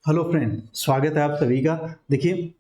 Hello friend, स्वागत है आप सभी का। देखिए,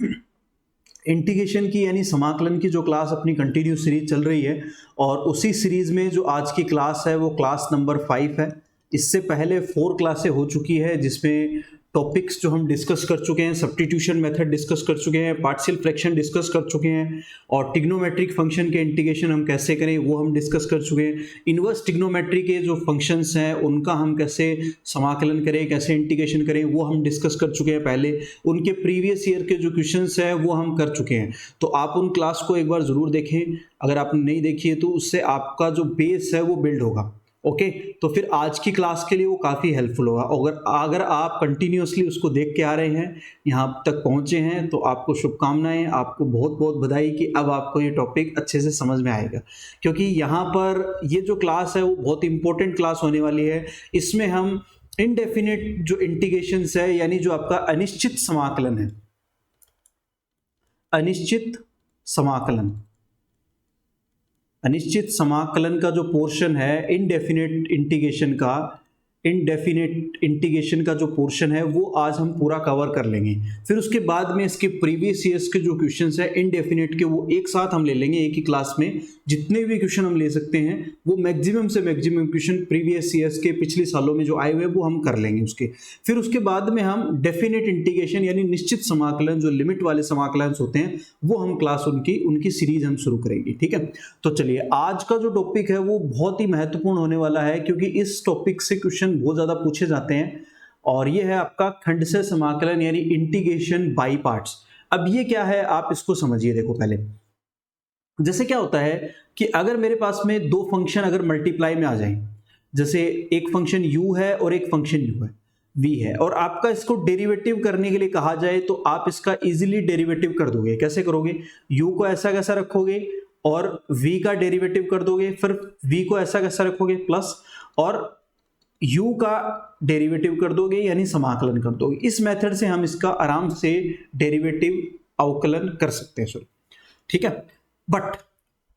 इंटीग्रेशन की यानी समाकलन की जो क्लास अपनी कंटिन्यू सीरीज चल रही है और उसी सीरीज में जो आज की क्लास है वो क्लास नंबर 5 है। इससे पहले 4 क्लासें हो चुकी है जिसमें टॉपिक्स जो हम डिस्कस कर चुके हैं, सब्स्टिट्यूशन मेथड डिस्कस कर चुके हैं, पार्शियल फ्रैक्शन डिस्कस कर चुके हैं और ट्रिग्नोमेट्रिक फंक्शन के इंटीग्रेशन हम कैसे करें वो हम डिस्कस कर चुके हैं। इन्वर्स ट्रिग्नोमेट्री के जो फंक्शंस हैं उनका हम कैसे समाकलन करें, कैसे इंटीग्रेशन करें वो हम डिस्कस कर चुके हैं पहले। उनके प्रीवियस ईयर के जो क्वेश्चंस हैं वो हम कर चुके हैं, तो आप उन क्लास को एक बार ज़रूर देखें। अगर आपने नहीं देखी है तो उससे आपका जो बेस है वो बिल्ड होगा। ओके, तो फिर आज की क्लास के लिए वो काफ़ी हेल्पफुल होगा। अगर आप कंटिन्यूसली उसको देख के आ रहे हैं, यहाँ तक पहुँचे हैं, तो आपको शुभकामनाएं, आपको बहुत बहुत बधाई कि अब आपको ये टॉपिक अच्छे से समझ में आएगा। क्योंकि यहाँ पर ये जो क्लास है वो बहुत इंपॉर्टेंट क्लास होने वाली है। इसमें हम इनडेफिनिट जो इंटीग्रेशंस है यानी जो आपका अनिश्चित समाकलन है, अनिश्चित समाकलन का जो पोर्शन है, इनडेफिनेट इंटीग्रेशन का जो पोर्शन है वो आज हम पूरा कवर कर लेंगे। फिर उसके बाद में इसके प्रीवियस ईयर्स के जो क्वेश्चंस है इनडेफिनेट के वो एक साथ हम ले लेंगे एक ही क्लास में। जितने भी क्वेश्चन हम ले सकते हैं वो मैक्सिमम से मैक्सिमम क्वेश्चन प्रीवियस ईयर्स के पिछले सालों में जो आए हुए वो हम कर लेंगे उसके। फिर उसके बाद में हम डेफिनेट इंटीग्रेशन यानी निश्चित समाकलन, जो लिमिट वाले समाकलन होते हैं, वो हम क्लास उनकी सीरीज हम शुरू करेंगे। ठीक है, तो चलिए आज का जो टॉपिक है वो बहुत ही महत्वपूर्ण होने वाला है क्योंकि इस टॉपिक से क्वेश्चन बहुत ज्यादा पूछे जाते हैं और ये है आपका खंडशः समाकलन यानी इंटीग्रेशन बाय पार्ट्स। अब ये क्या है आप इसको समझिए। देखो, पहले जैसे क्या होता है कि अगर मेरे पास में दो फंक्शन अगर मल्टीप्लाई में आ जाएं, जैसे एक फंक्शन u है और एक फंक्शन u है, v है, और आपका इसको डेरिवेटिव करने के लिए कहा जाए तो आप इसका इजीली डेरिवेटिव कर दोगे। कैसे करोगे? u को ऐसा कैसा रखोगे और v का डेरिवेटिव कर दोगे, फिर v को ऐसा कैसा रखोगे प्लस, और u का डेरिवेटिव कर दोगे यानी समाकलन कर दोगे। इस मेथड से हम इसका आराम से डेरिवेटिव अवकलन कर सकते हैं। ठीक है, बट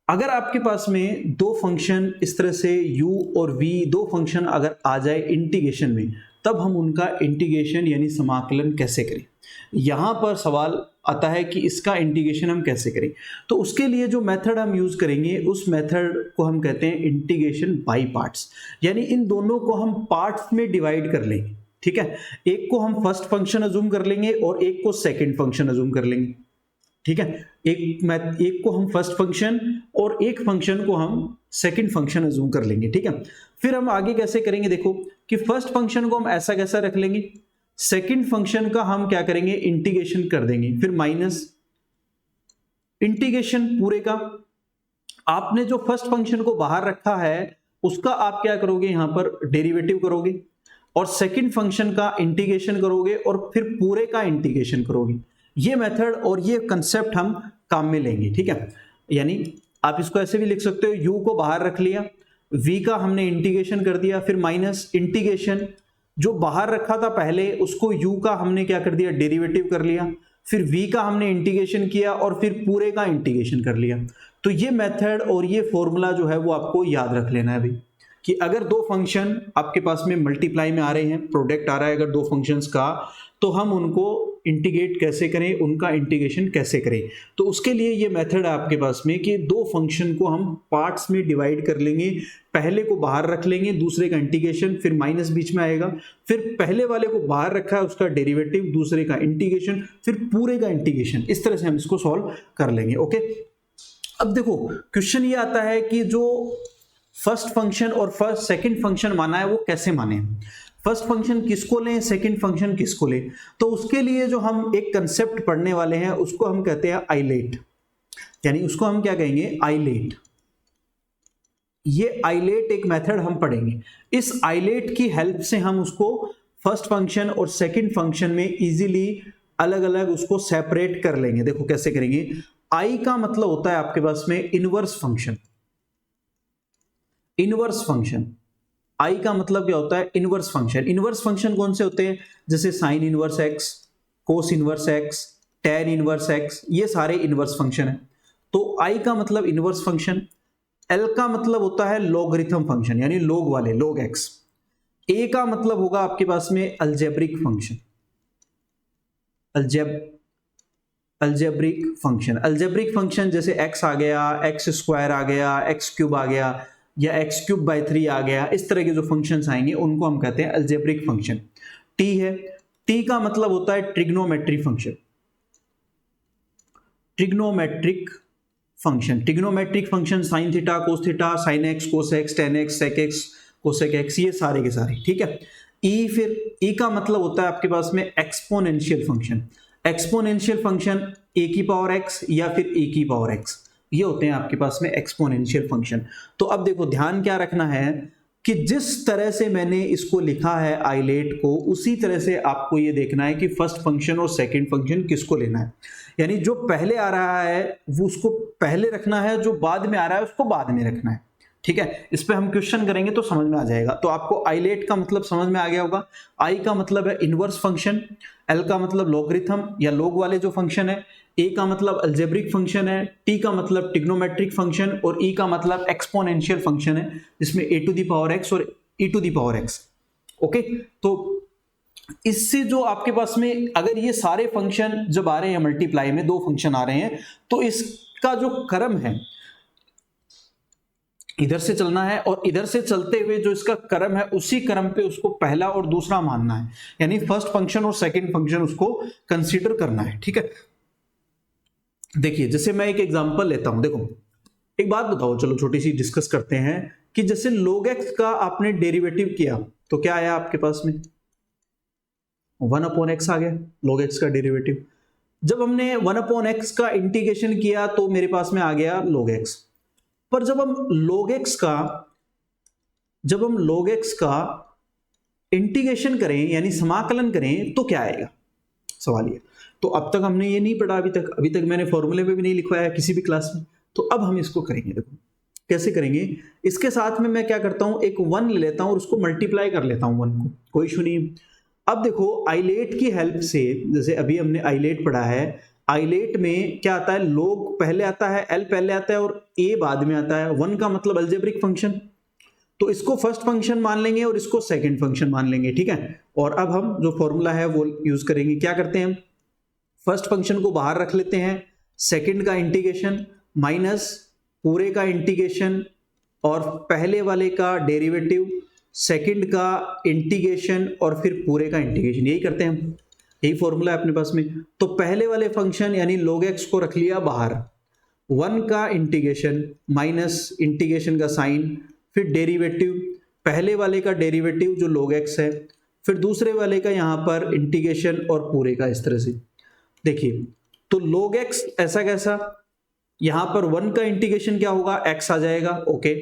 अगर आपके पास में दो फंक्शन इस तरह से u और v दो फंक्शन अगर आ जाए इंटीग्रेशन में, तब हम उनका इंटीग्रेशन यानी समाकलन कैसे करें। यहां पर सवाल आता है कि इसका इंटीग्रेशन हम कैसे करें। तो उसके लिए जो मेथड हम यूज करेंगे उस मेथड को हम कहते हैं इंटीग्रेशन बाय पार्ट्स, यानी इन दोनों को हम पार्ट्स में डिवाइड कर लेंगे। ठीक है, एक को हम फर्स्ट फंक्शन अज्यूम कर लेंगे और एक को सेकंड फंक्शन अज्यूम कर लेंगे। ठीक है, एक को हम फर्स्ट फंक्शन और एक फंक्शन को हम सेकंड फंक्शन अज्यूम कर लेंगे। ठीक है, फिर हम आगे कैसे करेंगे, देखो कि फर्स्ट फंक्शन को हम ऐसा कैसा रख लेंगे, सेकंड फंक्शन का हम क्या करेंगे, इंटीग्रेशन कर देंगे, फिर माइनस इंटीग्रेशन पूरे का। आपने जो फर्स्ट फंक्शन को बाहर रखा है उसका आप क्या करोगे, यहां पर डेरिवेटिव करोगे और सेकंड फंक्शन का इंटीग्रेशन करोगे और फिर पूरे का इंटीग्रेशन करोगे। ये मेथड और ये कंसेप्ट हम काम में लेंगे। ठीक है, यानी आप इसको ऐसे भी लिख सकते हो, u को बाहर रख लिया, v का हमने इंटीग्रेशन कर दिया, फिर माइनस इंटीग्रेशन जो बाहर रखा था पहले उसको u का हमने क्या कर दिया, डेरिवेटिव कर लिया, फिर v का हमने इंटीग्रेशन किया और फिर पूरे का इंटीग्रेशन कर लिया। तो ये मेथड और ये फॉर्मूला जो है वो आपको याद रख लेना है अभी, कि अगर दो फंक्शन आपके पास में मल्टीप्लाई में आ रहे हैं, प्रोडक्ट आ रहा है अगर दो फंक्शंस का, तो हम उनको इंटीग्रेट कैसे करें, उनका इंटीग्रेशन कैसे करें। तो उसके लिए ये मेथड है आपके पास में कि दो फंक्शन को हम पार्ट्स में डिवाइड कर लेंगे, पहले को बाहर रख लेंगे, दूसरे का इंटीग्रेशन, फिर माइनस बीच में आएगा, फिर पहले वाले को बाहर रखा है उसका डेरिवेटिव, दूसरे का इंटीग्रेशन, फिर पूरे का इंटीग्रेशन। इस तरह से हम इसको सॉल्व कर लेंगे। ओके, अब देखो क्वेश्चन ये आता है कि जो फर्स्ट फंक्शन और फर्स्ट सेकंड फंक्शन माना है वो कैसे माने, फर्स्ट फंक्शन किसको लें, सेकंड फंक्शन किसको लें। तो उसके लिए जो हम एक कंसेप्ट पढ़ने वाले हैं उसको हम कहते हैं आइलेट, यानी उसको हम क्या कहेंगे, आइलेट। ये आइलेट एक मेथड हम पढ़ेंगे। इस आइलेट की हेल्प से हम उसको फर्स्ट फंक्शन और सेकंड फंक्शन में इजीली अलग अलग उसको सेपरेट कर लेंगे। देखो कैसे करेंगे। आई का मतलब होता है आपके पास में इनवर्स फंक्शन, इनवर्स फंक्शन। आई का मतलब क्या होता है, इनवर्स फंक्शन। इनवर्स फंक्शन कौन से होते हैं, जैसे sine inverse x, cos inverse x, tan inverse x, ये सारे इनवर्स फंक्शन है। तो आई का मतलब इनवर्स फंक्शन। एल का मतलब होता है लॉगरिथम फंक्शन यानी लोग वाले, लोग एक्स। ए का मतलब होगा आपके पास में algebraic function. Algebraic function. Algebraic function जैसे x आ गया, एक्स स्क्वायर आ गया, एक्स क्यूब आ गया, या एक्स क्यूब बाई 3 आ गया, इस तरह के जो फंक्शंस आएंगे उनको हम कहते हैं अलजेब्रिक फंक्शन। t है, t का मतलब होता है trigonometry function. Trigonometric function, trigonometric function sine theta, cos theta, sine x, cos x, tan x, sec x, cosec x, ये सारे के सारे, ठीक है। ई, फिर ई का मतलब होता है आपके पास में एक्सपोनेंशियल फंक्शन। एक्सपोनेंशियल फंक्शन ए की पावर एक्स या फिर ए की पावर एक्स, ये होते हैं आपके पास में एक्सपोनेंशियल फंक्शन। तो अब देखो ध्यान क्या रखना है कि जिस तरह से मैंने इसको लिखा है आइलेट को, उसी तरह से आपको ये देखना है कि फर्स्ट फंक्शन और सेकंड फंक्शन किसको लेना है। यानी जो पहले आ रहा है वो उसको पहले रखना है, जो बाद में आ रहा है उसको बाद में रखना है, ठीक है। इस पे हम क्वेश्चन करेंगे तो समझ में आ जाएगा। तो आपको आइलेट का मतलब समझ में आ गया होगा। आई का मतलब है इनवर्स फंक्शन, एल का मतलब लॉगरिथम या लोग वाले जो फंक्शन है, ए का मतलब अलजेब्रिक फंक्शन है, टी का मतलब ट्रिग्नोमेट्रिक फंक्शन, और ई का मतलब एक्सपोनेंशियल फंक्शन है जिसमें A to the power X और E to the power X. Okay, तो इससे जो आपके पास में अगर ये सारे फंक्शन जब आ रहे हैं मल्टीप्लाई में, दो फंक्शन आ रहे हैं, तो इसका जो क्रम है इधर से चलना है, और इधर से चलते हुए जो इसका क्रम है उसी क्रम पे उसको पहला और दूसरा मानना है, यानी फर्स्ट फंक्शन और सेकंड फंक्शन उसको कंसीडर करना है, ठीक है। देखिए जैसे मैं एक एग्जांपल लेता हूं, देखो एक बात बताओ, चलो छोटी सी डिस्कस करते हैं कि जैसे log x का आपने डेरिवेटिव किया तो क्या आया आपके पास में 1/x आ गया log x का डेरिवेटिव। जब हमने 1/x का इंटीग्रेशन किया तो मेरे पास में आ गया log x। पर जब हम log x का इंटीग्रेशन करें यानी समाकलन करें तो क्या आएगा, सवाल ये। तो अब तक हमने ये नहीं पढ़ा, अभी तक मैंने फॉर्मूले में भी नहीं लिखवाया किसी भी क्लास में। तो अब हम इसको करेंगे, देखो कैसे करेंगे। इसके साथ में मैं क्या करता हूं, एक 1 ले लेता हूं और उसको मल्टीप्लाई कर लेता हूं 1 को, कोई इशू नहीं। अब देखो आइलेट की हेल्प से, जैसे अभी हमने आइलेट पढ़ा है, आइलेट में क्या आता है, log पहले आता है, l पहले आता है और a बाद में आता है। 1 का मतलब अलजेब्रिक फंक्शन, तो इसको फर्स्ट फंक्शन मान लेंगे और इसको सेकंड फंक्शन मान लेंगे, ठीक है। और अब हम जो फॉर्मूला है वो यूज करेंगे। क्या करते हैं, फर्स्ट फंक्शन को बाहर रख लेते हैं, सेकंड का इंटीग्रेशन माइनस पूरे का इंटीग्रेशन और पहले वाले का डेरिवेटिव, सेकंड का इंटीग्रेशन और फिर पूरे का इंटीग्रेशन, यही करते हैं हम, यही फॉर्मूला है अपने पास में। तो पहले वाले फंक्शन यानी log x को रख लिया बाहर, 1 का इंटीग्रेशन माइनस इंटीग्रेशन का साइन, फिर डेरिवेटिव, पहले वाले का डेरिवेटिव जो log x है, फिर दूसरे वाले का यहां पर इंटीग्रेशन और पूरे का, इस तरह से। देखिए तो log x ऐसा कैसा, यहां पर 1 का इंटीग्रेशन क्या होगा, x आ जाएगा, ओके।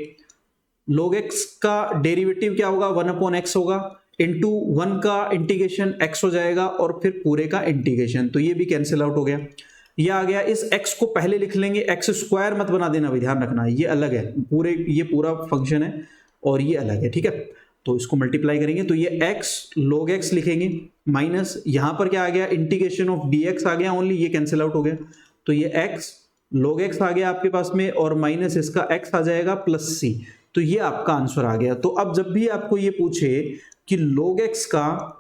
log x का डेरिवेटिव क्या होगा, 1/x होगा, इंटू 1 का इंटीग्रेशन x हो जाएगा और फिर पूरे का इंटीग्रेशन, तो ये भी कैंसिल आउट हो गया, ये आ गया। इस x को पहले लिख लेंगे, x स्क्वायर मत बना देना भाई, ध्यान रखना ये अलग है, ये पूरा फंक्शन है और ये अलग है, ठीक है। तो इसको मल्टीप्लाई करेंगे तो ये x log x लिखेंगे माइनस यहां पर क्या आ गया, इंटीग्रेशन ऑफ dx आ गया ओनली, ये कैंसिल आउट हो गया, तो ये x log x आ गया आपके पास में और माइनस इसका x आ जाएगा प्लस c, तो ये आपका आंसर आ गया। तो अब जब भी आपको ये पूछे कि log x का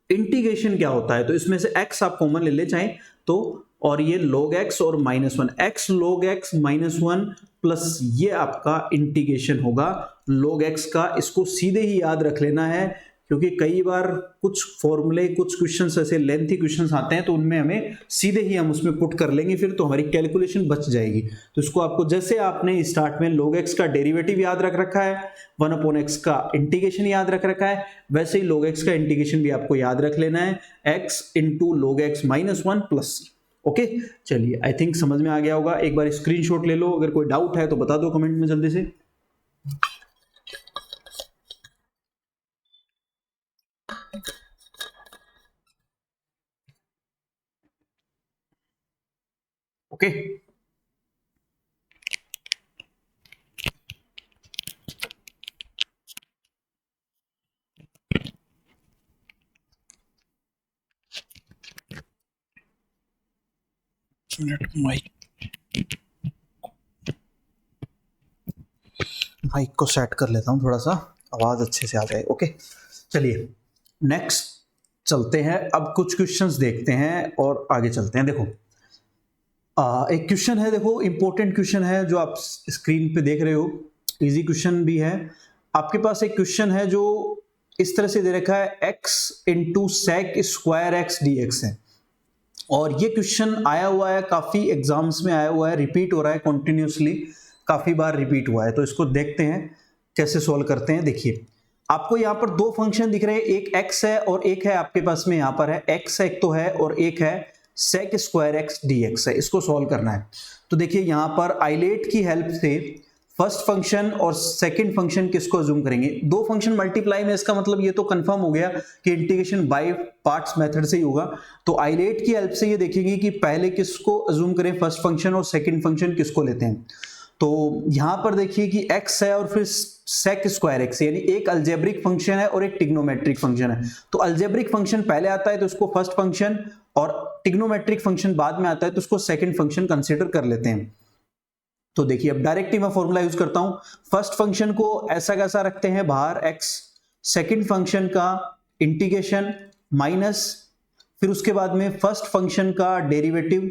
इंटीग्रेशन क्या होता है तो इसमें से x आप कॉमन ले ले चाहे तो, और ये log x और -1, x log x -1 प्लस ये आपका इंटीग्रेशन होगा log x का। इसको सीधे ही याद रख लेना है क्योंकि कई बार कुछ फॉर्मूले, कुछ क्वेश्चंस ऐसे लेंथी क्वेश्चंस आते हैं तो उनमें हमें सीधे ही हम उसमें पुट कर लेंगे, फिर तो हमारी कैलकुलेशन बच जाएगी। तो इसको आपको जैसे आपने स्टार्ट में log x का डेरिवेटिव याद रख रखा है, 1/x का इंटीग्रेशन याद रख रखा है, वैसे ही log x का इंटीग्रेशन भी आपको याद रख लेना है, x into log x -1 plus c। Okay चलिए, आई थिंक समझ में आ गया होगा। एक बार स्क्रीनशॉट ले लो, अगर कोई डाउट है तो बता दो कमेंट में जल्दी से। ओके माइक को सेट कर लेता हूं, थोड़ा सा आवाज अच्छे से आ जाए। ओके चलिए नेक्स्ट चलते हैं, अब कुछ क्वेश्चंस देखते हैं और आगे चलते हैं। देखो एक क्वेश्चन है, देखो इंपॉर्टेंट क्वेश्चन है जो आप स्क्रीन पे देख रहे हो, इजी क्वेश्चन भी है। आपके पास एक क्वेश्चन है जो इस तरह से दे रखा है, x into sec square x d x है, और ये क्वेश्चन आया हुआ है, काफी एग्जाम्स में आया हुआ है, रिपीट हो रहा है कंटिन्यूसली, काफी बार रिपीट हुआ है। तो इसको देखते हैं कैसे सोल्व करते हैं। देखिए आपको यहाँ पर दो फंक्शन दिख रहे हैं, एक x है और एक है आपके पास में यहाँ पर है x एक तो है और एक है sec square x d x है। इसको सॉल्व करना है। तो देखिए यहाँ पर आइलेट की हेल्प से फर्स्ट फंक्शन और सेकंड फंक्शन किसको अज्यूम करेंगे, दो फंक्शन मल्टीप्लाई में, इसका मतलब ये तो कंफर्म हो गया कि इंटीग्रेशन बाय पार्ट्स मेथड से ही होगा। तो आइलेट की हेल्प से ये देखेंगे कि पहले किसको अज्यूम करें, फर्स्ट फंक्शन, और सेकंड फंक्शन किसको लेते हैं। तो यहां पर देखिए कि x है और फिर sec स्क्वायर एक्स, यानी एक अलजेब्रिक फंक्शन है और एक टिग्नोमेट्रिक फंक्शन है। तो अलजेब्रिक फंक्शन पहले आता है तो उसको फर्स्ट फंक्शन, और टिग्नोमेट्रिक फंक्शन बाद में आता है तो उसको सेकंड फंक्शन कंसीडर कर लेते हैं। तो देखिए अब डायरेक्टली मैं फॉर्मूला यूज करता हूं, फर्स्ट फंक्शन को ऐसा कैसा रखते हैं बाहर x, सेकंड फंक्शन का इंटीग्रेशन माइनस, फिर उसके बाद में फर्स्ट फंक्शन का डेरिवेटिव,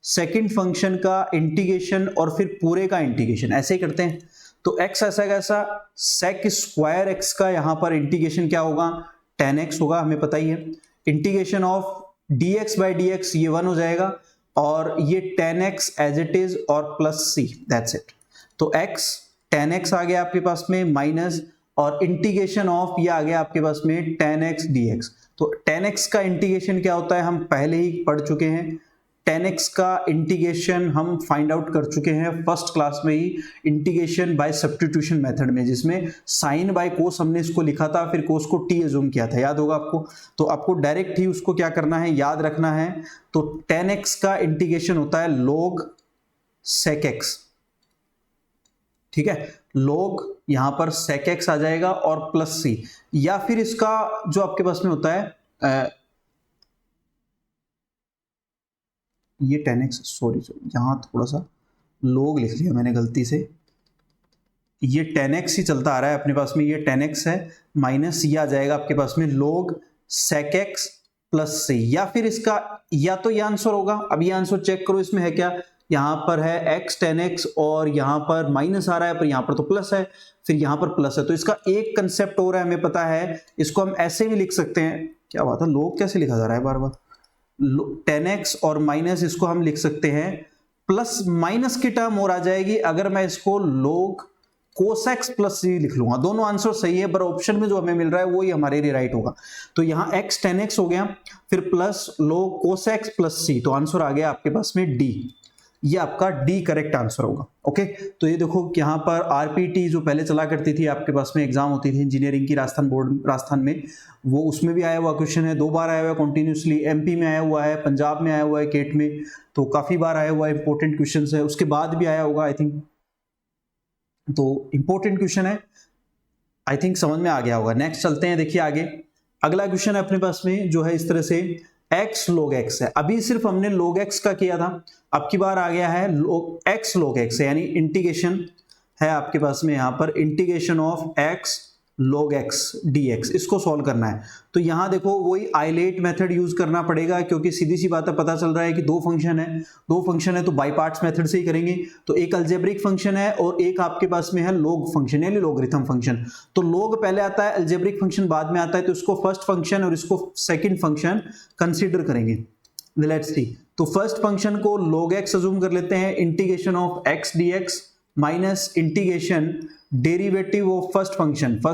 सेकंड फंक्शन का इंटीग्रेशन और फिर पूरे का इंटीग्रेशन, ऐसे ही करते हैं। तो x ऐसा कैसा, sec स्क्वायर x का यहां पर इंटीग्रेशन क्या होगा, tan x होगा, हमें पता ही है। Integration of dx by dx ये 1 हो जाएगा, और ये tan x as it is और प्लस c, दैट्स इट। तो x tan x आ गया आपके पास में माइनस, और इंटीग्रेशन ऑफ ये आ गया आपके पास में tan x dx। तो tan x का इंटीग्रेशन क्या होता है हम पहले ही पढ़ चुके हैं, tan x का इंटीग्रेशन हम फाइंड आउट कर चुके हैं फर्स्ट क्लास में ही, इंटीग्रेशन बाय सब्स्टिट्यूशन मेथड में, जिसमें साइन बाय कोस हमने इसको लिखा था, फिर कोस को t अज्यूम किया था, याद होगा आपको। तो आपको डायरेक्ट ही उसको क्या करना है, याद रखना है। तो tan x का इंटीग्रेशन होता है log sec x, ठीक है, log यहां पर sec x आ जाएगा और प्लस c, या फिर इसका जो आपके पास में होता है ये tan x, सॉरी यहां थोड़ा सा log लिख लिया मैंने गलती से, ये tan x ही चलता आ रहा है अपने पास में, ये tan x है माइनस ये आ जाएगा आपके पास में log sec x plus c, या फिर इसका या तो ये आंसर होगा। अब ये आंसर चेक करो, इसमें है क्या, यहां पर है x tan x और यहां पर माइनस आ रहा है, पर यहां पर तो प्लस है, फिर यहां पर प्लस है। तो इसका एक कंसेप्ट हो रहा है, हमें पता है, इसको हम ऐसे भी लिख सकते हैं, क्या बात है, log कैसे लिखा जा रहा है बार बार, tan x और माइनस इसको हम लिख सकते हैं, प्लस माइनस की टर्म और आ जाएगी अगर मैं इसको log cos x plus c लिख लूंगा। दोनों आंसर सही है, पर ऑप्शन में जो हमें मिल रहा है वो ही हमारे लिए राइट होगा। तो यहाँ x tan x हो गया, फिर plus log cos x plus c, तो आंसर आ गया आपके पास में d, ये आपका डी करेक्ट आंसर होगा। ओके, तो ये देखो यहाँ पर आरपीटी जो पहले चला करती थी आपके पास में, एग्जाम होती थी इंजीनियरिंग की राजस्थान बोर्ड, राजस्थान में, वो उसमें भी आया हुआ क्वेश्चन है, 2 बार आया हुआ है कंटिन्यूसली, एमपी में आया हुआ है, पंजाब में आया हुआ है केट में, तो काफी बार आया हुआ है, इंपॉर्टेंट क्वेश्चन है, उसके बाद भी आया होगा आई थिंक, तो इंपॉर्टेंट क्वेश्चन है, आई थिंक समझ में आ गया होगा। नेक्स्ट चलते हैं, देखिए आगे अगला क्वेश्चन है अपने पास में जो है इस तरह से, x log x है, अभी सिर्फ हमने log x का किया था, अब की बार आ गया है x log x, यानी इंटीग्रेशन है आपके पास में यहाँ पर, integration of x log x dx, इसको सॉल्व करना है। तो यहाँ देखो वही आइलेट मेथड यूज करना पड़ेगा, क्योंकि सीधी सी बात है, पता चल रहा है कि दो फंक्शन है तो बाई पार्ट्स मेथड से ही करेंगे। तो एक अलजेब्रिक फंक्शन है और एक आपके पास में है log फंक्शन, यानी लोगरिथम फंक्शन। तो log पहले आता है, अलजेब्रिक फंक्शन बाद में आता है, तो इसको फर्स्ट फंक्शन और इसको सेकेंड फंक्शन कंसिडर करेंगे। लेट्स सी, तो फर्स्ट फंक्शन को log x अज्यूम कर लेते हैं, integration of x dx minus integration derivative of first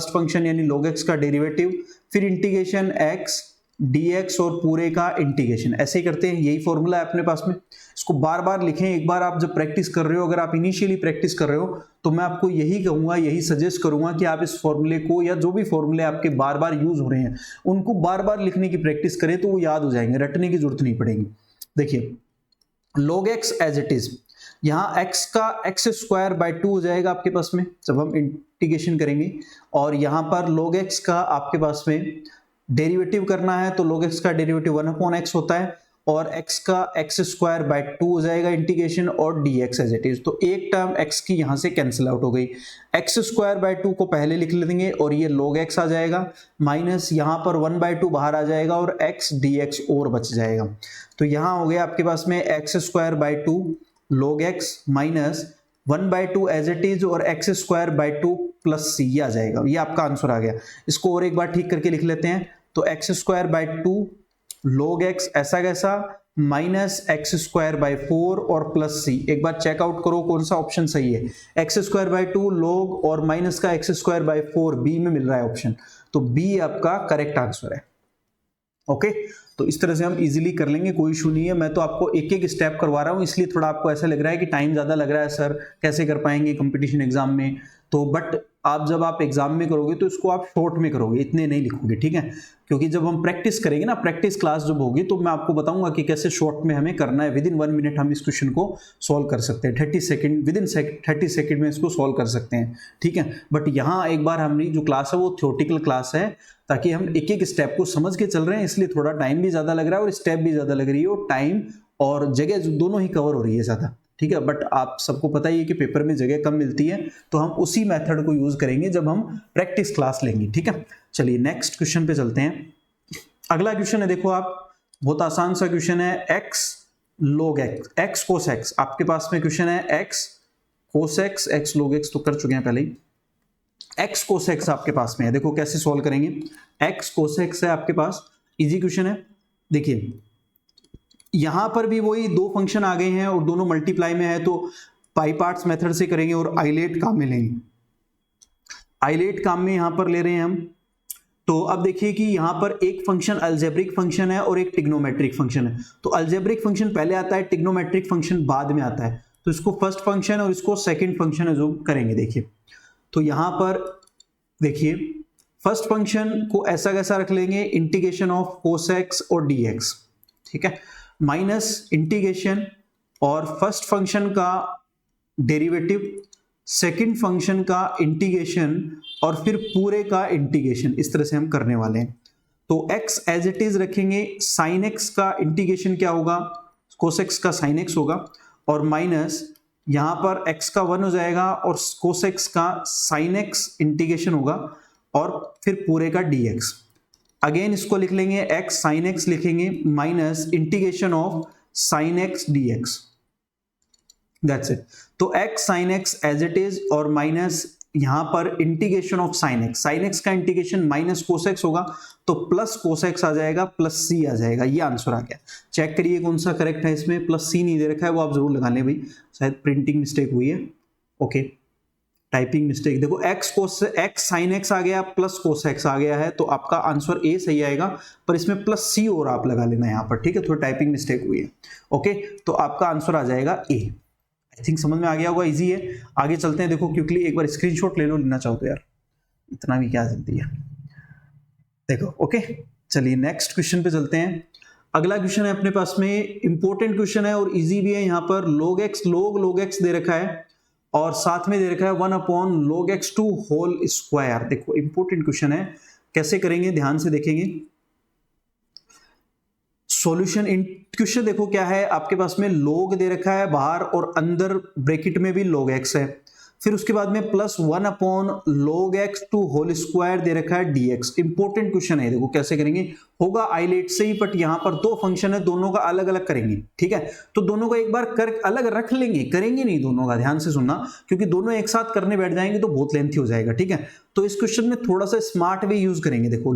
function यानी log x का डेरिवेटिव, फिर इंटीग्रेशन x dx और पूरे का इंटीग्रेशन, ऐसे ही करते हैं, यही फॉर्मूला है अपने पास में। इसको बार बार लिखें, एक बार आप जब प्रैक्टिस कर रहे हो, अगर आप इनिशियली प्रैक्टिस कर रहे हो तो मैं आपको यही कहूंगा, यही सजेस्ट करूंगा कि आप इस फॉर्मूले को, या जो भी फॉर्मूले आपके बार बार यूज हो रहे हैं उनको बार बार लिखने की प्रैक्टिस करें, तो वो याद हो जाएंगे, रटने की जरूरत नहीं पड़ेगी। देखिए log x as it is, यहाँ x का x स्क्वायर बाय 2 हो जाएगा आपके पास में जब हम इंटीग्रेशन करेंगे, और यहाँ पर log x का आपके पास में डेरिवेटिव करना है, तो log x का डेरिवेटिव 1/x होता है, और x का एक्स स्क्वायर बाय 2 हो जाएगा इंटीग्रेशन और dx एज इट इज। तो एक टर्म x की यहां से कैंसिल आउट हो गई, एक्स स्क्वायर बाय 2 को पहले लिख लेंगे और ये log x आ जाएगा, माइनस यहां पर 1/2 बाहर आ जाएगा और x dx और बच जाएगा। तो यहां हो गया आपके पास में X square by 2 log x minus 1/2 as it is और X square by 2 plus c आ जाएगा। ये आपका आंसर आ गया। इसको और एक बार ठीक करके लिख लेते हैं। तो x square by 2 log x ऐसा कैसा माइनस एक्स स्क्वायर बाय 4 और प्लस c। एक बार चेकआउट करो कौन सा ऑप्शन सही है। एक्स स्क्वायर बाय 2 log और माइनस का एक्स स्क्वायर बाय 4 बी में मिल रहा है ऑप्शन, तो बी आपका करेक्ट आंसर है। ओके, तो इस तरह से हम इजीली कर लेंगे, कोई इशू नहीं है। मैं तो आपको एक एक स्टेप करवा रहा हूँ, इसलिए थोड़ा आपको ऐसा लग रहा है कि टाइम ज़्यादा लग रहा है सर, कैसे कर पाएंगे कंपटीशन एग्जाम में। तो बट आप जब आप एग्जाम में करोगे तो इसको आप शॉर्ट में करोगे, इतने नहीं लिखोगे, ठीक है। क्योंकि जब हम प्रैक्टिस करेंगे ना, प्रैक्टिस क्लास जब होगी तो मैं आपको बताऊंगा कि कैसे शॉर्ट में हमें करना है। विद इन 1 मिनट हम इस क्वेश्चन को सॉल्व कर सकते हैं, 30 सेकंड, विद इन 30 सेकंड में इसको सॉल्व कर सकते हैं, ठीक है। बट यहाँ एक बार हमारी जो क्लास है वो थ्योरेटिकल क्लास है, ताकि हम एक एक स्टेप को समझ के चल रहे हैं, इसलिए थोड़ा टाइम भी ज़्यादा लग रहा है और स्टेप भी ज़्यादा लग रही है, और टाइम और जगह दोनों ही कवर हो रही है ज़्यादा, ठीक है। बट आप सबको पता ही है कि पेपर में जगह कम मिलती है, तो हम उसी मेथड को यूज करेंगे जब हम प्रैक्टिस क्लास लेंगे, ठीक है। चलिए नेक्स्ट क्वेश्चन पे चलते हैं। अगला क्वेश्चन है, देखो आप, बहुत आसान सा क्वेश्चन है। x log x, x cos x, आपके पास में क्वेश्चन है x cos x, x log x तो कर चुके हैं पहले ही। x cos x आपके पास में है, देखो कैसे सॉल्व करेंगे। x cos x है आपके पास, इजी क्वेश्चन है। देखिए यहां पर भी वही दो फंक्शन आ गए हैं और दोनों मल्टीप्लाई में है, तो पाई पार्ट्स मेथड से करेंगे और आइलेट काम में लेंगे। आइलेट काम में यहां पर ले रहे हैं हम। तो अब देखिए कि यहां पर एक फंक्शन अलजेब्रिक फंक्शन है और एक ट्रिग्नोमेट्रिक फंक्शन है। तो अलजेब्रिक फंक्शन पहले आता है, ट्रिग्नोमेट्रिक फंक्शन बाद में आता है। तो इसको फर्स्ट फंक्शन और इसको सेकंड फंक्शन है जो करेंगे। देखिए तो यहां पर देखिए फर्स्ट फंक्शन को ऐसा कैसा रख लेंगे, इंटीग्रेशन ऑफ cos x और dx, ठीक है, माइनस इंटीग्रेशन और फर्स्ट फंक्शन का डेरिवेटिव, सेकंड फंक्शन का इंटीग्रेशन और फिर पूरे का इंटीग्रेशन। इस तरह से हम करने वाले हैं। तो x एज इट इज रखेंगे, साइन x का इंटीग्रेशन क्या होगा, cos x का साइन x होगा, और माइनस यहां पर x का 1 हो जाएगा और cos x का साइन x इंटीग्रेशन होगा और फिर पूरे का dx। अगेन इसको लिख लेंगे, x साइन x लिखेंगे minus integration of sine x dx, that's it. तो x sine x as it is और माइनस यहां पर इंटीग्रेशन ऑफ साइन x का इंटीग्रेशन माइनस cos x होगा, तो प्लस cos x आ जाएगा, प्लस c आ जाएगा। ये आंसर आ गया। चेक करिए कौन सा करेक्ट है इसमें, प्लस c नहीं दे रखा है, वो आप जरूर लगा लें भाई, शायद प्रिंटिंग मिस्टेक हुई है। Okay, typing mistake. देखो x साइन x आ गया, प्लस cos x आ गया है, तो आपका आंसर ए सही आएगा, पर इसमें प्लस c और आप लगा लेना यहाँ पर, ठीक है, थोड़ी टाइपिंग मिस्टेक हुई है। ओके, तो आपका आंसर आ जाएगा ए। आई थिंक समझ में आ गया होगा, इजी है। आगे चलते हैं। देखो क्विकली एक बार स्क्रीनशॉट ले लो, लेना चाहो तो यार, इतना भी क्या जल्दी है। देखो ओके, चलिए नेक्स्ट क्वेश्चन पे चलते हैं। अगला क्वेश्चन है अपने पास में, इंपॉर्टेंट क्वेश्चन है और इजी भी है। यहाँ पर log x दे रखा है और साथ में दे रखा है 1/log x2 होल स्क्वायर। देखो इंपॉर्टेंट क्वेश्चन है, कैसे करेंगे ध्यान से देखेंगे। सॉल्यूशन इन क्वेश्चन देखो क्या है, आपके पास में log दे रखा है बाहर और अंदर ब्रैकेट में भी log x है, फिर उसके बाद में plus 1/log x2 whole square दे रखा है dx। इंपॉर्टेंट क्वेश्चन है, देखो कैसे करेंगे। होगा आइलेट से ही, बट यहां पर दो फंक्शन है, दोनों का अलग अलग करेंगे, ठीक है। तो दोनों का एक बार कर अलग रख लेंगे, करेंगे नहीं दोनों का, ध्यान से सुनना, क्योंकि दोनों एक साथ करने बैठ जाएंगे तो बहुत लेंथी हो जाएगा, ठीक है। तो इस क्वेश्चन में थोड़ा सा स्मार्ट वे यूज करेंगे। देखो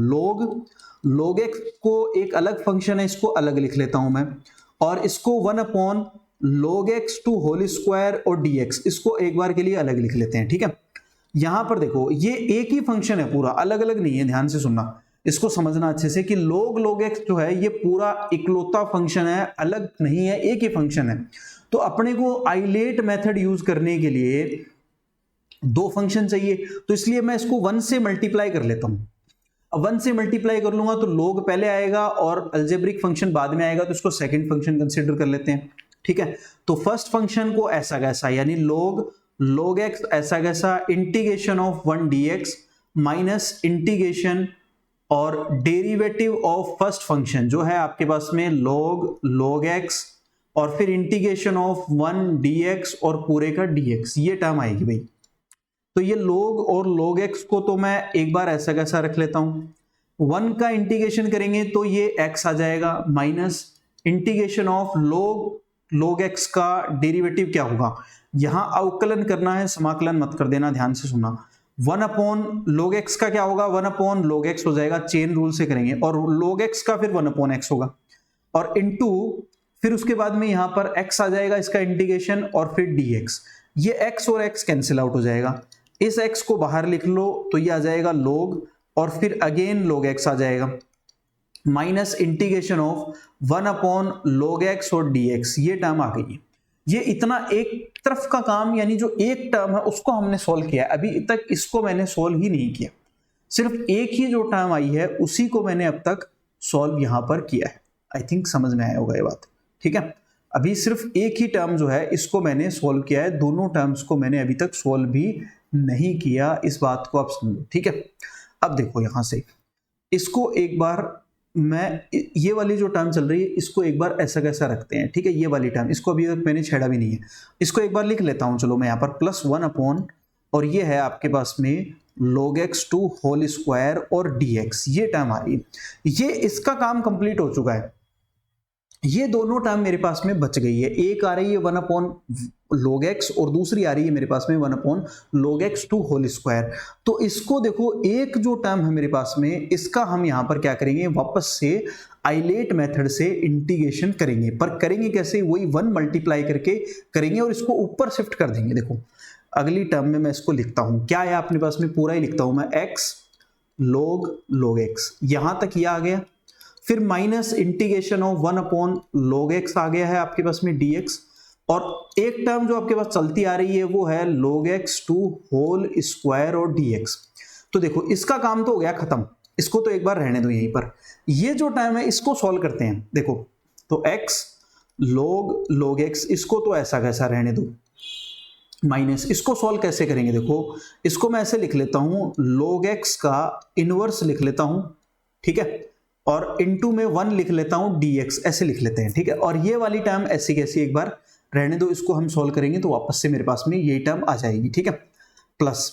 log x को एक अलग फंक्शन है, इसको अलग लिख लेता हूं मैं, और इसको 1/log x2 होल स्क्वायर और dx, इसको एक बार के लिए अलग लिख लेते हैं, ठीक है। यहां पर देखो ये एक ही फंक्शन है, पूरा अलग अलग नहीं है, ध्यान से सुनना, इसको समझना अच्छे से कि log x जो है ये पूरा इकलौता फंक्शन है, अलग नहीं है, एक ही फंक्शन है। तो अपने को आइलेट मेथड यूज करने के लिए दो फंक्शन चाहिए, तो इसलिए मैं इसको 1 से मल्टीप्लाई कर लेता हूं। अब 1 से मल्टीप्लाई कर लूंगा तो log पहले आएगा और अलजेब्रिक फंक्शन बाद में आएगा, तो इसको सेकंड फंक्शन कंसीडर कर लेते हैं, ठीक है। तो फर्स्ट फंक्शन को ऐसा कैसा, यानी log x ऐसा कैसा, integration of 1 dx minus integration और डेरिवेटिव ऑफ फर्स्ट फंक्शन जो है आपके पास में log x और फिर इंटीग्रेशन ऑफ 1 dx और पूरे का dx, ये टर्म आएगी भाई। तो ये log और log x को तो मैं एक बार ऐसा कैसा रख लेता हूं, 1 का इंटीग्रेशन करेंगे तो ये x आ जाएगा minus integration of log x का डेरिवेटिव क्या होगा, यहां अवकलन करना है, समाकलन मत कर देना, ध्यान से सुनना। 1 अपॉन log x का क्या होगा, 1 अपॉन log x हो जाएगा, चेन रूल से करेंगे, और log x का फिर 1 अपॉन x होगा, और इनटू फिर उसके बाद में यहां पर x आ जाएगा इसका इंटीग्रेशन और फिर dx। ये x और x कैंसिल आउट हो जाएगा, इस x को बाहर लिख लो तो ये आ जाएगा log और फिर अगेन log x आ जाएगा minus integration of 1 upon log x और dx, ये टर्म आ गई है। ये इतना एक तरफ का काम, यानी जो एक टर्म है उसको हमने सॉल्व किया है, अभी तक इसको मैंने सॉल्व ही नहीं किया, सिर्फ एक ही जो टर्म आई है उसी को मैंने अब तक सॉल्व यहां पर किया है। आई थिंक समझ में आया होगा ये बात, ठीक है। अभी सिर्फ एक ही टर्म जो है इसको मैंने सॉल्व किया है, दोनों टर्म्स को मैंने अभी तक सॉल्व भी नहीं किया, इस बात को आप समझो, ठीक है। अब देखो यहां से इसको एक बार मैं, ये वाली जो टर्म चल रही है इसको एक बार ऐसा कैसा रखते हैं, ठीक है। ये वाली टर्म इसको अभी तक मैंने छेड़ा भी नहीं है, इसको एक बार लिख लेता हूं, चलो मैं यहाँ पर +1 अपॉन, और ये है आपके पास में log x2 होल स्क्वायर और dx, ये टर्म आ रही है। ये इसका काम कंप्लीट हो चुका है, ये दोनों टर्म मेरे पास में बच गई है, एक आ रही है 1 अपॉन log x और दूसरी आ रही है मेरे पास में 1 upon log x2 whole square. तो इसको देखो, एक जो टर्म है मेरे पास में, इसका हम यहां पर क्या करेंगे, वापस से आइलेट मेथड से इंटीग्रेशन करेंगे, पर करेंगे कैसे, वही 1 मल्टीप्लाई करके करेंगे और इसको ऊपर शिफ्ट कर देंगे। देखो अगली टर्म में मैं इसको लिखता हूं, क्या है अपने पास में, पूरा ही लिखता हूं मैं, x log x, यहां तक यह आ गया, फिर minus integration of 1 upon log x आ गया है आपके पास में dx, और एक टर्म जो आपके पास चलती आ रही है वो है log x2 होल स्क्वायर और dx। तो देखो इसका काम तो हो गया खत्म, इसको तो एक बार रहने दो यहीं पर। ये जो टर्म है इसको सॉल्व करते हैं, देखो तो x log x, इसको तो ऐसा कैसा रहने दो, माइनस इसको सॉल्व कैसे करेंगे, देखो इसको मैं ऐसे लिख लेता हूं, log x का इनवर्स लिख लेता हूं, ठीक है, और इनटू में 1 लिख लेता हूं dx, ऐसे लिख लेते हैं, ठीक है। और ये वाली टर्म ऐसी कैसी एक बार रहने दो, इसको हम सॉल्व करेंगे तो वापस से मेरे पास में ये टर्म आ जाएगी, ठीक है, plus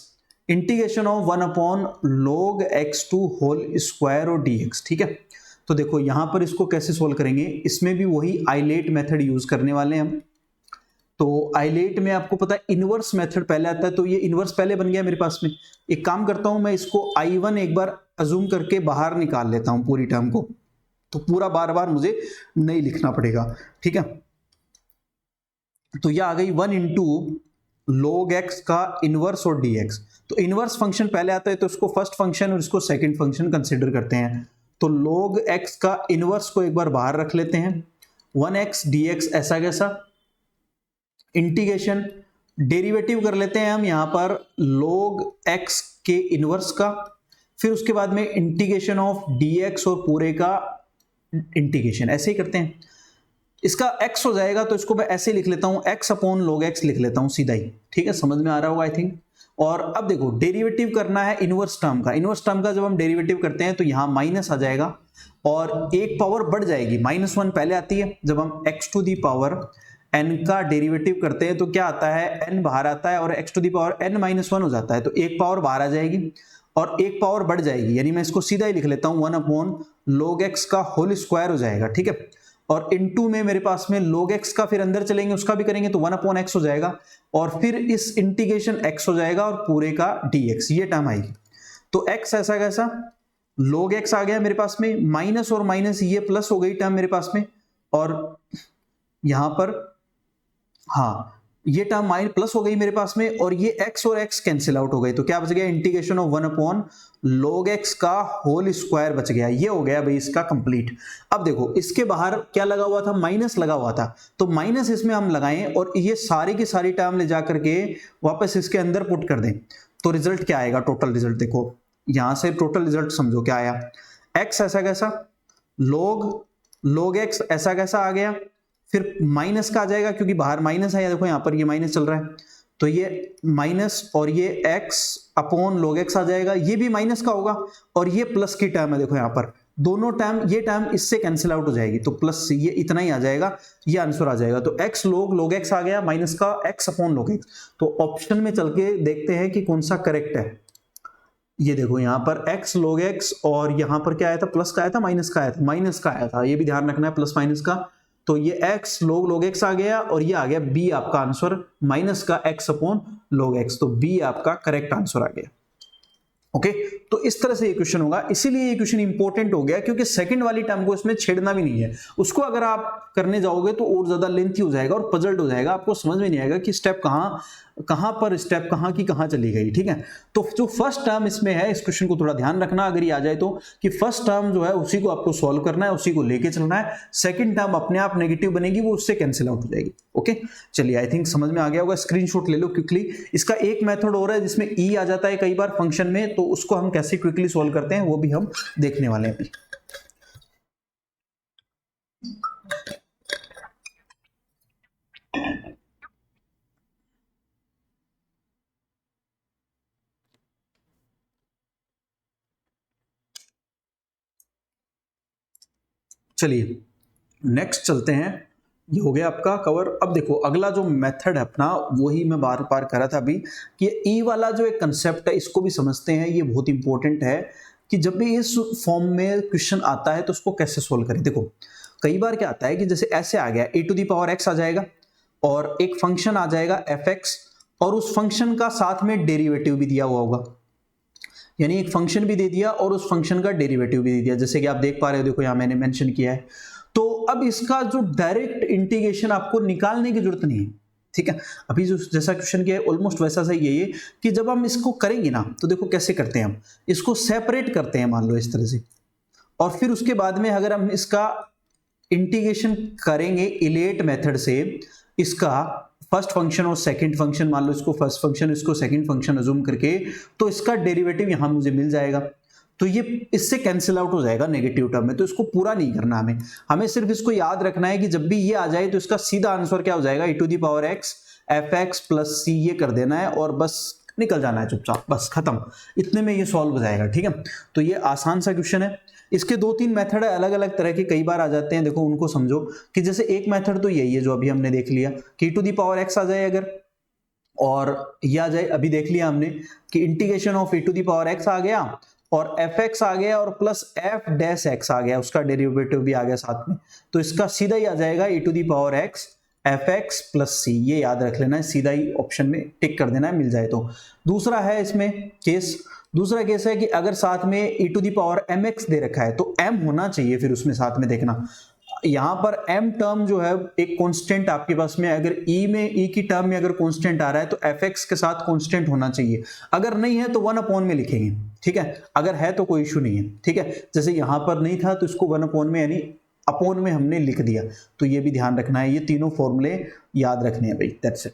integration of 1 upon log x2 whole square और dx, ठीक है। तो देखो यहां पर इसको कैसे सॉल्व करेंगे, इसमें भी वही आइलेट मेथड यूज करने वाले हैं हम। तो आइलेट में आपको पता है इनवर्स मेथड पहले आता है, तो ये इनवर्स पहले बन गया मेरे पास में। एक काम करता हूं मैं, इसको I1 एक बार अजूम करके बाहर निकाल लेता हूं पूरी टर्म को, तो पूरा बार बार मुझे नहीं लिखना पड़ेगा, ठीक है। तो यह आ गई 1 इंटू log x का इनवर्स और dx। तो इनवर्स फंक्शन पहले आता है तो इसको फर्स्ट फंक्शन और इसको सेकंड फंक्शन कंसिडर करते हैं। तो log x का इनवर्स को एक बार बाहर रख लेते हैं, 1x dx ऐसा कैसा, इंटीग्रेशन डेरिवेटिव कर लेते हैं हम यहां पर log x के इनवर्स का, फिर उसके बाद में इंटीग्रेशन ऑफ dx और पूरे का इंटीग्रेशन, ऐसे ही करते हैं। इसका x हो जाएगा तो इसको मैं ऐसे लिख लेता हूं, x अपॉन log x लिख लेता हूं सीधा ही, ठीक है, समझ में आ रहा होगा आई थिंक। और अब देखो डेरिवेटिव करना है इनवर्स टर्म का, इनवर्स टर्म का जब हम डेरिवेटिव करते हैं तो यहां माइनस आ जाएगा और एक पावर बढ़ जाएगी, -1 पहले आती है। जब हम x to the power n का डेरिवेटिव करते हैं तो क्या आता है, n बाहर आता है और x to the power n-1 हो जाता है, तो एक पावर बाहर आ जाएगी और एक पावर बढ़ जाएगी, यानी मैं इसको सीधा ही लिख लेता हूं 1 अपॉन log x का होल स्क्वायर हो जाएगा, ठीक है। और इनटू में मेरे पास में log x का फिर अंदर चलेंगे उसका भी करेंगे तो 1 अपॉन x हो जाएगा, और फिर इस इंटीग्रेशन x हो जाएगा और पूरे का dx, ये टर्म आएगी। तो x ऐसा कैसा, log x आ गया मेरे पास में, माइनस और माइनस ये प्लस हो गई टर्म मेरे पास में, और यहां पर हाँ ये टर्म माइनस प्लस हो गई मेरे पास में, और ये x और x कैंसिल आउट हो गई, तो क्या बच गया, integration of 1 upon log x का होल स्क्वायर बच गया। ये हो गया भाई इसका कंप्लीट। अब देखो इसके बाहर क्या लगा हुआ था, माइनस लगा हुआ था, तो माइनस इसमें हम लगाएं और ये सारी की सारी टर्म ले जा करके वापस इसके अंदर पुट कर दें, तो रिजल्ट क्या आएगा, टोटल रिजल्ट देखो यहां से टोटल रिजल्ट समझो क्या आया, x ऐसा कैसा, log x ऐसा कैसा आ गया, फिर माइनस का आ जाएगा क्योंकि बाहर माइनस है, देखो यहां पर ये माइनस चल रहा है, तो ये माइनस और ये x अपॉन log x आ जाएगा, ये भी माइनस का होगा और ये प्लस की टर्म है, देखो यहाँ पर दोनों टर्म, ये टर्म इससे कैंसिल आउट हो जाएगी, तो प्लस ये इतना ही आ जाएगा, ये आंसर आ जाएगा। तो x log x आ गया माइनस का x अपॉन log x। तो ऑप्शन में चल के देखते हैं कि कौन सा करेक्ट है। ये देखो यहाँ पर x log x और यहाँ पर क्या आया था, प्लस का आया था माइनस का आया था, माइनस का आया था, ये भी ध्यान रखना है प्लस माइनस का। तो ये x log x आ गया और ये आ गया b आपका आंसर, माइनस का x अपॉन log x, तो b आपका करेक्ट आंसर आ गया। ओके तो इस तरह से ये क्वेश्चन होगा, इसीलिए ये क्वेश्चन इंपॉर्टेंट हो गया क्योंकि सेकंड वाली टर्म को इसमें छेड़ना भी नहीं है। उसको अगर आप करने जाओगे तो और ज्यादा लेंथी हो जाएगा और पजल्ड हो जाएगा, आपको समझ में नहीं आएगा कि स्टेप कहां पर स्टेप कहां की कहां चली गई। ठीक है, तो जो फर्स्ट टर्म इसमें है, इस क्वेश्चन को थोड़ा ध्यान रखना अगर ये आ जाए तो, कि फर्स्ट टर्म जो है उसी को आपको सॉल्व करना है, उसी को लेके चलना है। सेकंड टर्म अपने आप नेगेटिव बनेगी, वो उससे कैंसिल आउट हो जाएगी। ओके चलिए, आई थिंक समझ में आ गया होगा, स्क्रीनशॉट ले लो क्विकली। इसका एक मेथड और है जिसमें ई आ जाता है कई बार फंक्शन में, तो उसको हम कैसे क्विकली सॉल्व करते हैं वो भी हम देखने वाले हैं। चलिए नेक्स्ट चलते हैं, ये हो गया आपका कवर। अब देखो अगला जो मेथड है अपना, वही मैं बार बार कर रहा था अभी, कि ई वाला जो एक कंसेप्ट है इसको भी समझते हैं, ये बहुत इंपॉर्टेंट है कि जब भी इस फॉर्म में क्वेश्चन आता है तो उसको कैसे सोल्व करें। देखो कई बार क्या आता है कि जैसे ऐसे आ गया, ए टू दी पावर एक्स आ जाएगा और एक फंक्शन आ जाएगा एफ एक्स, और उस फंक्शन का साथ में डेरिवेटिव भी दिया हुआ होगा, यानी एक फंक्शन भी दे दिया और उस फंक्शन का डेरिवेटिव भी दे दिया, जैसे कि आप देख पा रहे हो, देखो यहां मैंने मेंशन किया है। तो अब इसका जो डायरेक्ट इंटीग्रेशन आपको निकालने की जरूरत नहीं है। ठीक है, अभी जो जैसा क्वेश्चन किया है ऑलमोस्ट वैसा सही है ये, कि जब हम इसको करेंगे ना तो देखो कैसे करते हैं, हम इसको सेपरेट करते हैं मान लो इस तरह से, और फिर उसके बाद में अगर हम इसका इंटीग्रेशन करेंगे इलेट मेथड से, इसका फर्स्ट फंक्शन और सेकंड फंक्शन, मान लो इसको फर्स्ट फंक्शन इसको सेकंड फंक्शन अज्यूम करके, तो इसका डेरिवेटिव यहां मुझे मिल जाएगा, तो ये इससे कैंसिल आउट हो जाएगा नेगेटिव टर्म में। तो इसको पूरा नहीं करना, हमें सिर्फ इसको याद रखना है कि जब भी ये आ जाए तो इसका सीधा आंसर क्या हो जाएगा, e to the power x F X plus C, ये कर देना है और बस निकल जाना है चुपचाप, बस खत्म, इतने में ये सॉल्व हो जाएगा। ठीक है, तो ये आसान सा क्वेश्चन है। इसके दो तीन मेथड है अलग अलग तरह के, कई बार आ जाते हैं, देखो उनको समझो। कि जैसे एक मेथड तो यही है जो अभी हमने देख लिया कि टू दी पावर x आ जाए अगर, और ये आ जाए, अभी देख लिया हमने कि integration of e to the power x आ गया और एफ एक्स आ गया और प्लस एफ डैश एक्स आ गया, उसका डेरिवेटिव भी आ गया साथ में, तो इसका सीधा ही आ जाएगा e to the power x F X plus C, ये याद रख लेना है, सीधा ही ऑप्शन में टिक कर देना है, मिल जाए तो। दूसरा है इसमें केस, दूसरा केस है कि अगर साथ में e to the power M X दे रखा है तो m होना चाहिए फिर उसमें साथ में, देखना यहां पर m टर्म जो है एक कांस्टेंट आपके पास में, अगर e की टर्म में अगर कांस्टेंट आ रहा है तो fx के साथ कांस्टेंट होना चाहिए, अगर नहीं है तो 1 अपॉन में लिखेंगे। ठीक है, अगर है तो कोई इशू नहीं है। ठीक है, जैसे यहां पर नहीं था तो इसको 1 अपॉन में यानी अपॉन में हमने लिख दिया, तो ये भी ध्यान रखना है, ये तीनों फॉर्मूले याद रखने हैं भाई, दैट्स इट।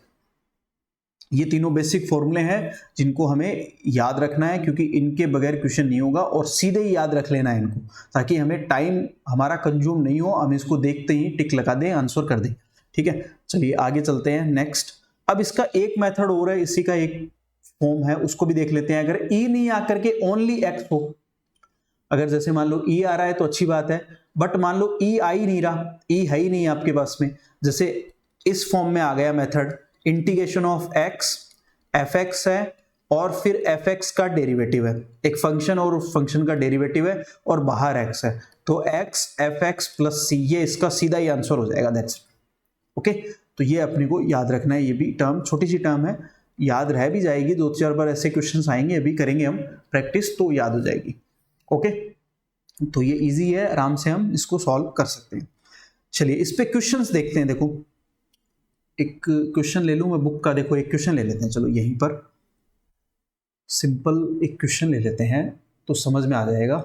ये तीनों बेसिक फॉर्मूले हैं जिनको हमें याद रखना है, क्योंकि इनके बगैर क्वेश्चन नहीं होगा, और सीधे ही याद रख लेना है इनको, ताकि हमें टाइम हमारा कंज्यूम नहीं हो, हम इसको देखते ही टिक लगा दें, आंसर कर दें। ठीक है, चलिए आगे चलते हैं नेक्स्ट। अब इसका एक मेथड और है, इसी का एक फॉर्म है, उसको भी देख लेते हैं। अगर ई नहीं आकर के ओनली एक्स हो, अगर जैसे मान लो ई आ रहा है तो अच्छी बात है, बट मान लो ई आ ही नहीं रहा, ई है ही नहीं आपके पास में, जैसे इस फॉर्म में आ गया method, integration of x F x है और फिर एफ एक्स का डेरिवेटिव है, एक फंक्शन और उस फंक्शन का डेरिवेटिव है और बाहर एक्स है, तो x F X plus C, ये इसका सीधा ही आंसर हो जाएगा, दैट्स ओके। तो ये अपने को याद रखना है, ये भी टर्म छोटी सी टर्म है, याद रह भी जाएगी, 2-4 बार ऐसे क्वेश्चंस आएंगे, अभी करेंगे हम प्रैक्टिस तो याद हो जाएगी। ओके, तो ये इजी है, आराम से हम इसको सॉल्व कर सकते हैं। चलिए इस पे क्वेश्चंस देखते हैं। देखो एक क्वेश्चन ले लूं मैं बुक का, देखो एक क्वेश्चन ले लेते हैं, चलो यहीं पर सिंपल एक क्वेश्चन ले लेते हैं तो समझ में आ जाएगा।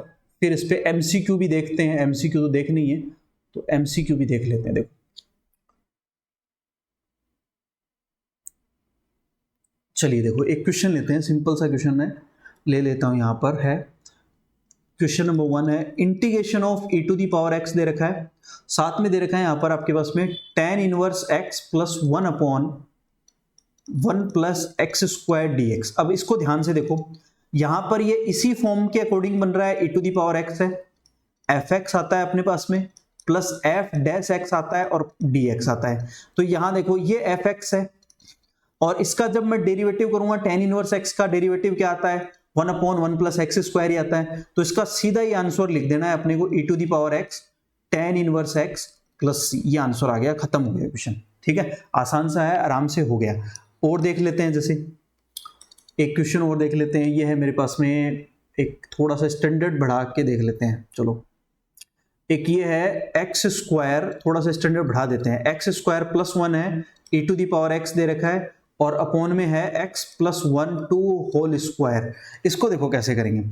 फिर इस पे एमसीक्यू भी देखते हैं, एमसीक्यू तो देखनी ही है, तो एमसीक्यू भी देख लेते हैं। देखो चलिए देखो एक क्वेश्चन लेते हैं, सिंपल सा क्वेश्चन है, ले लेता हूं, यहां पर है क्वेश्चन नंबर 1 है, integration of e to the power x दे रखा है, साथ में दे रखा है यहां पर आपके पास में tan inverse x plus 1 upon 1 plus x square D x. अब इसको ध्यान से देखो, यहां पर ये इसी फॉर्म के अकॉर्डिंग बन रहा है, e to the power x है, एफ एक्स आता है अपने पास में, प्लस एफ डैश एक्स आता है और डी एक्स आता है। तो यहां देखो ये एफ एक्स है, और इसका जब मैं डेरिवेटिव करूंगा tan इनवर्स एक्स का डेरिवेटिव क्या आता है, 1/1 प्लस एक्स स्क्वायर ही आता है। तो इसका सीधा ही आंसर लिख देना है अपने को, e to the power x tan inverse x plus, ये आंसर आ गया, खत्म हो गया क्वेश्चन। ठीक है, आसान सा है, आराम से हो गया। और देख लेते हैं, जैसे एक क्वेश्चन और देख लेते हैं, ये है मेरे पास में, एक थोड़ा सा स्टैंडर्ड बढ़ा के देख लेते हैं। चलो, एक ये है एक्स स्क्वायर, थोड़ा सा स्टैंडर्ड बढ़ा देते हैं, एक्स स्क्वायर प्लस 1 है, e to the power X दे रखा है, और अपॉन में है x प्लस 1 2 होल स्क्वायर। इसको देखो कैसे करेंगे,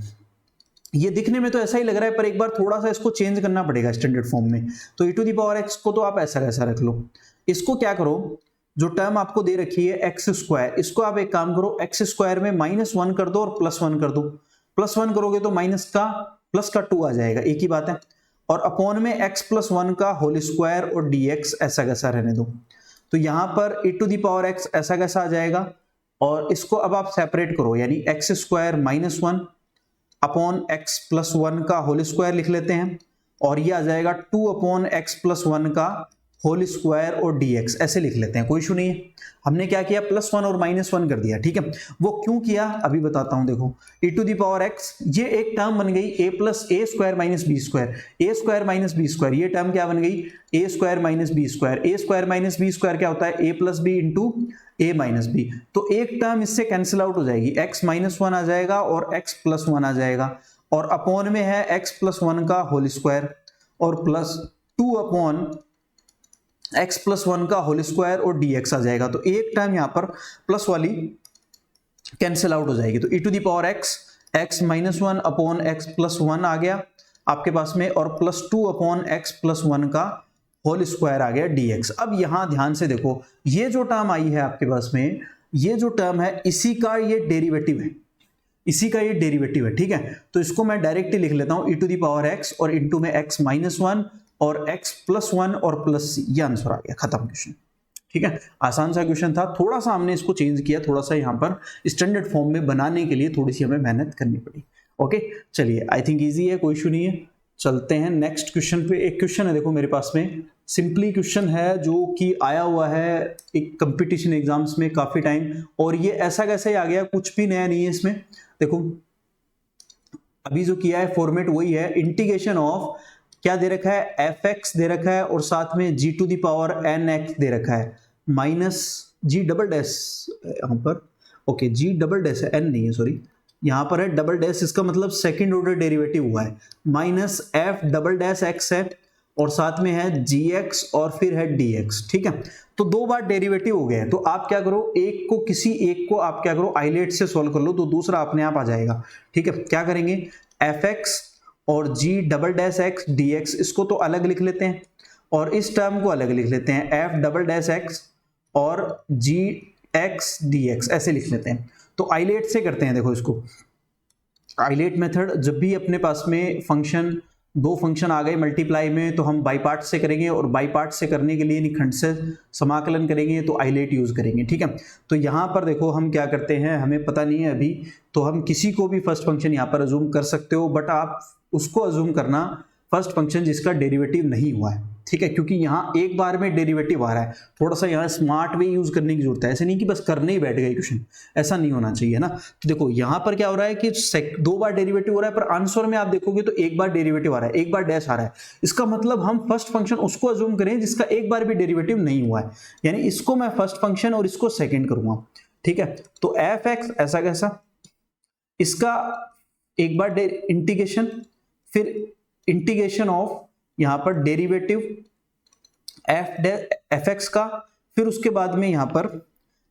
ये दिखने में तो ऐसा ही लग रहा है, पर एक बार थोड़ा सा इसको चेंज करना पड़ेगा स्टैंडर्ड फॉर्म में। तो e to the power x को तो आप ऐसा कैसा रख लो, इसको क्या करो, जो टर्म आपको दे रखी है एक्स स्क्वायर, इसको आप एक काम करो, एक्स स्क्वायर में -1 कर दो और +1 कर दो। +1 करोगे तो माइनस का प्लस का 2 आ जाएगा, एक ही बात है। और अपॉन में x प्लस 1 का होल स्क्वायर और dx ऐसा कैसा रहने दो। तो यहां पर e to the power x ऐसा कैसा आ जाएगा, और इसको अब आप सेपरेट करो, यानी x square -1 upon x plus 1 का होल स्क्वायर लिख लेते हैं, और ये आ जाएगा 2 अपॉन एक्स प्लस 1 का होल स्क्वायर और dx, ऐसे लिख लेते हैं, कोई इशू नहीं है। हमने क्या किया, +1 और -1 कर दिया। ठीक है, वो क्यों किया अभी बताता हूं। देखो, e to the power x, ये एक टर्म बन गई a plus a square minus b square, a square minus b square, ये टर्म क्या बन गई, a square minus b square. A square minus b square क्या होता है, a plus b into a minus b. तो एक टर्म इससे कैंसिल आउट हो जाएगी, x -1 आ जाएगा और x प्लस 1 आ जाएगा, और अपॉन में है x प्लस 1 का होल स्क्वायर और प्लस 2 अपॉन x प्लस 1 का होल स्क्वायर और dx आ जाएगा। तो एक टाइम यहां पर प्लस वाली कैंसिल आउट हो जाएगी। तो e to the power x -1 upon x plus 1 आ गया आपके पास में, और +2 अपॉन x प्लस 1 का होल स्क्वायर आ गया dx। अब यहां ध्यान से देखो, ये जो टर्म आई है आपके पास में, ये जो टर्म है इसी का ये डेरिवेटिव है, इसी का ये डेरिवेटिव है। ठीक है, तो इसको मैं डायरेक्टली लिख लेता हूं, e to the power x और इंटू में x -1 और x प्लस 1 और प्लस c, ये आंसर आ गया, खत्म क्वेश्चन। ठीक है, आसान सा क्वेश्चन था, थोड़ा सा हमने इसको चेंज किया, थोड़ा सा यहाँ पर स्टैंडर्ड फॉर्म में बनाने के लिए थोड़ी सी हमें मेहनत करनी पड़ी। ओके, चलिए, आई थिंक इजी है, कोई इशू नहीं है। चलते हैं नेक्स्ट क्वेश्चन पे। एक क्वेश्चन है, देखो मेरे पास में, सिंपली क्वेश्चन है जो कि आया हुआ है एक कंपटीशन एग्जाम्स में काफी टाइम, और ये ऐसा कैसे आ गया, कुछ भी नया नहीं है इसमें। देखो, अभी जो किया है फॉर्मेट वही है, इंटीग्रेशन ऑफ क्या दे रखा है, एफ एक्स दे रखा है, और साथ में G to the power N X दे रखा है, माइनस जी डबल डैश यहाँ पर, ओके जी डबल डैश है, एन नहीं है, सॉरी, यहाँ पर है डबल डैश, इसका मतलब सेकंड ऑर्डर डेरिवेटिव हुआ है, minus F double dash x है, और साथ में है जी एक्स और फिर है डी एक्स। ठीक है, तो दो बार डेरिवेटिव हो गया है, तो आप क्या करो, किसी एक को आप क्या करो, आइलेट से सॉल्व कर लो, तो दूसरा अपने आप आ जाएगा। ठीक है, क्या करेंगे, एफ एक्स और g double dash x d x, इसको तो अलग लिख लेते हैं, और इस टर्म को अलग लिख लेते हैं, f डबल डैश एक्स और g एक्स डी एक्स, ऐसे लिख लेते हैं। तो आइलेट से करते हैं, देखो इसको आइलेट मेथड, जब भी अपने पास में फंक्शन, दो फंक्शन आ गए मल्टीप्लाई में, तो हम बाई पार्ट से करेंगे, और बाई पार्ट से करने के लिए निखंड से समाकलन करेंगे, तो आइलेट यूज करेंगे। ठीक है, तो यहां पर देखो हम क्या करते हैं, हमें पता नहीं है अभी, तो हम किसी को भी फर्स्ट फंक्शन यहां पर अज्यूम कर सकते हो, बट आप उसको अज्यूम करना फर्स्ट फंक्शन जिसका डेरिवेटिव नहीं हुआ है। ठीक है, क्योंकि यहाँ एक बार में डेरिवेटिव आ रहा है, थोड़ा सा यहाँ स्मार्ट वे यूज करने की जरूरत है, ऐसे नहीं कि बस करने ही बैठ गए क्वेश्चन, ऐसा नहीं होना चाहिए ना। तो देखो यहाँ पर क्या हो रहा है कि दो बार डेरिवेटिव हो रहा है, पर आंसर में आप देखोगे तो एक बार डेरिवेटिव आ रहा है, एक बार डैश आ रहा है। इसका मतलब हम फर्स्ट फंक्शन उसको अज्यूम करें जिसका एक बार भी डेरिवेटिव नहीं हुआ है, यानी इसको मैं फर्स्ट फंक्शन और इसको सेकेंड करूंगा। ठीक है, तो एफ एक्स ऐसा कैसा, इसका एक बार इंटीग्रेशन, फिर इंटीग्रेशन ऑफ यहां पर डेरिवेटिव एफ एक्स का, फिर उसके बाद में यहां पर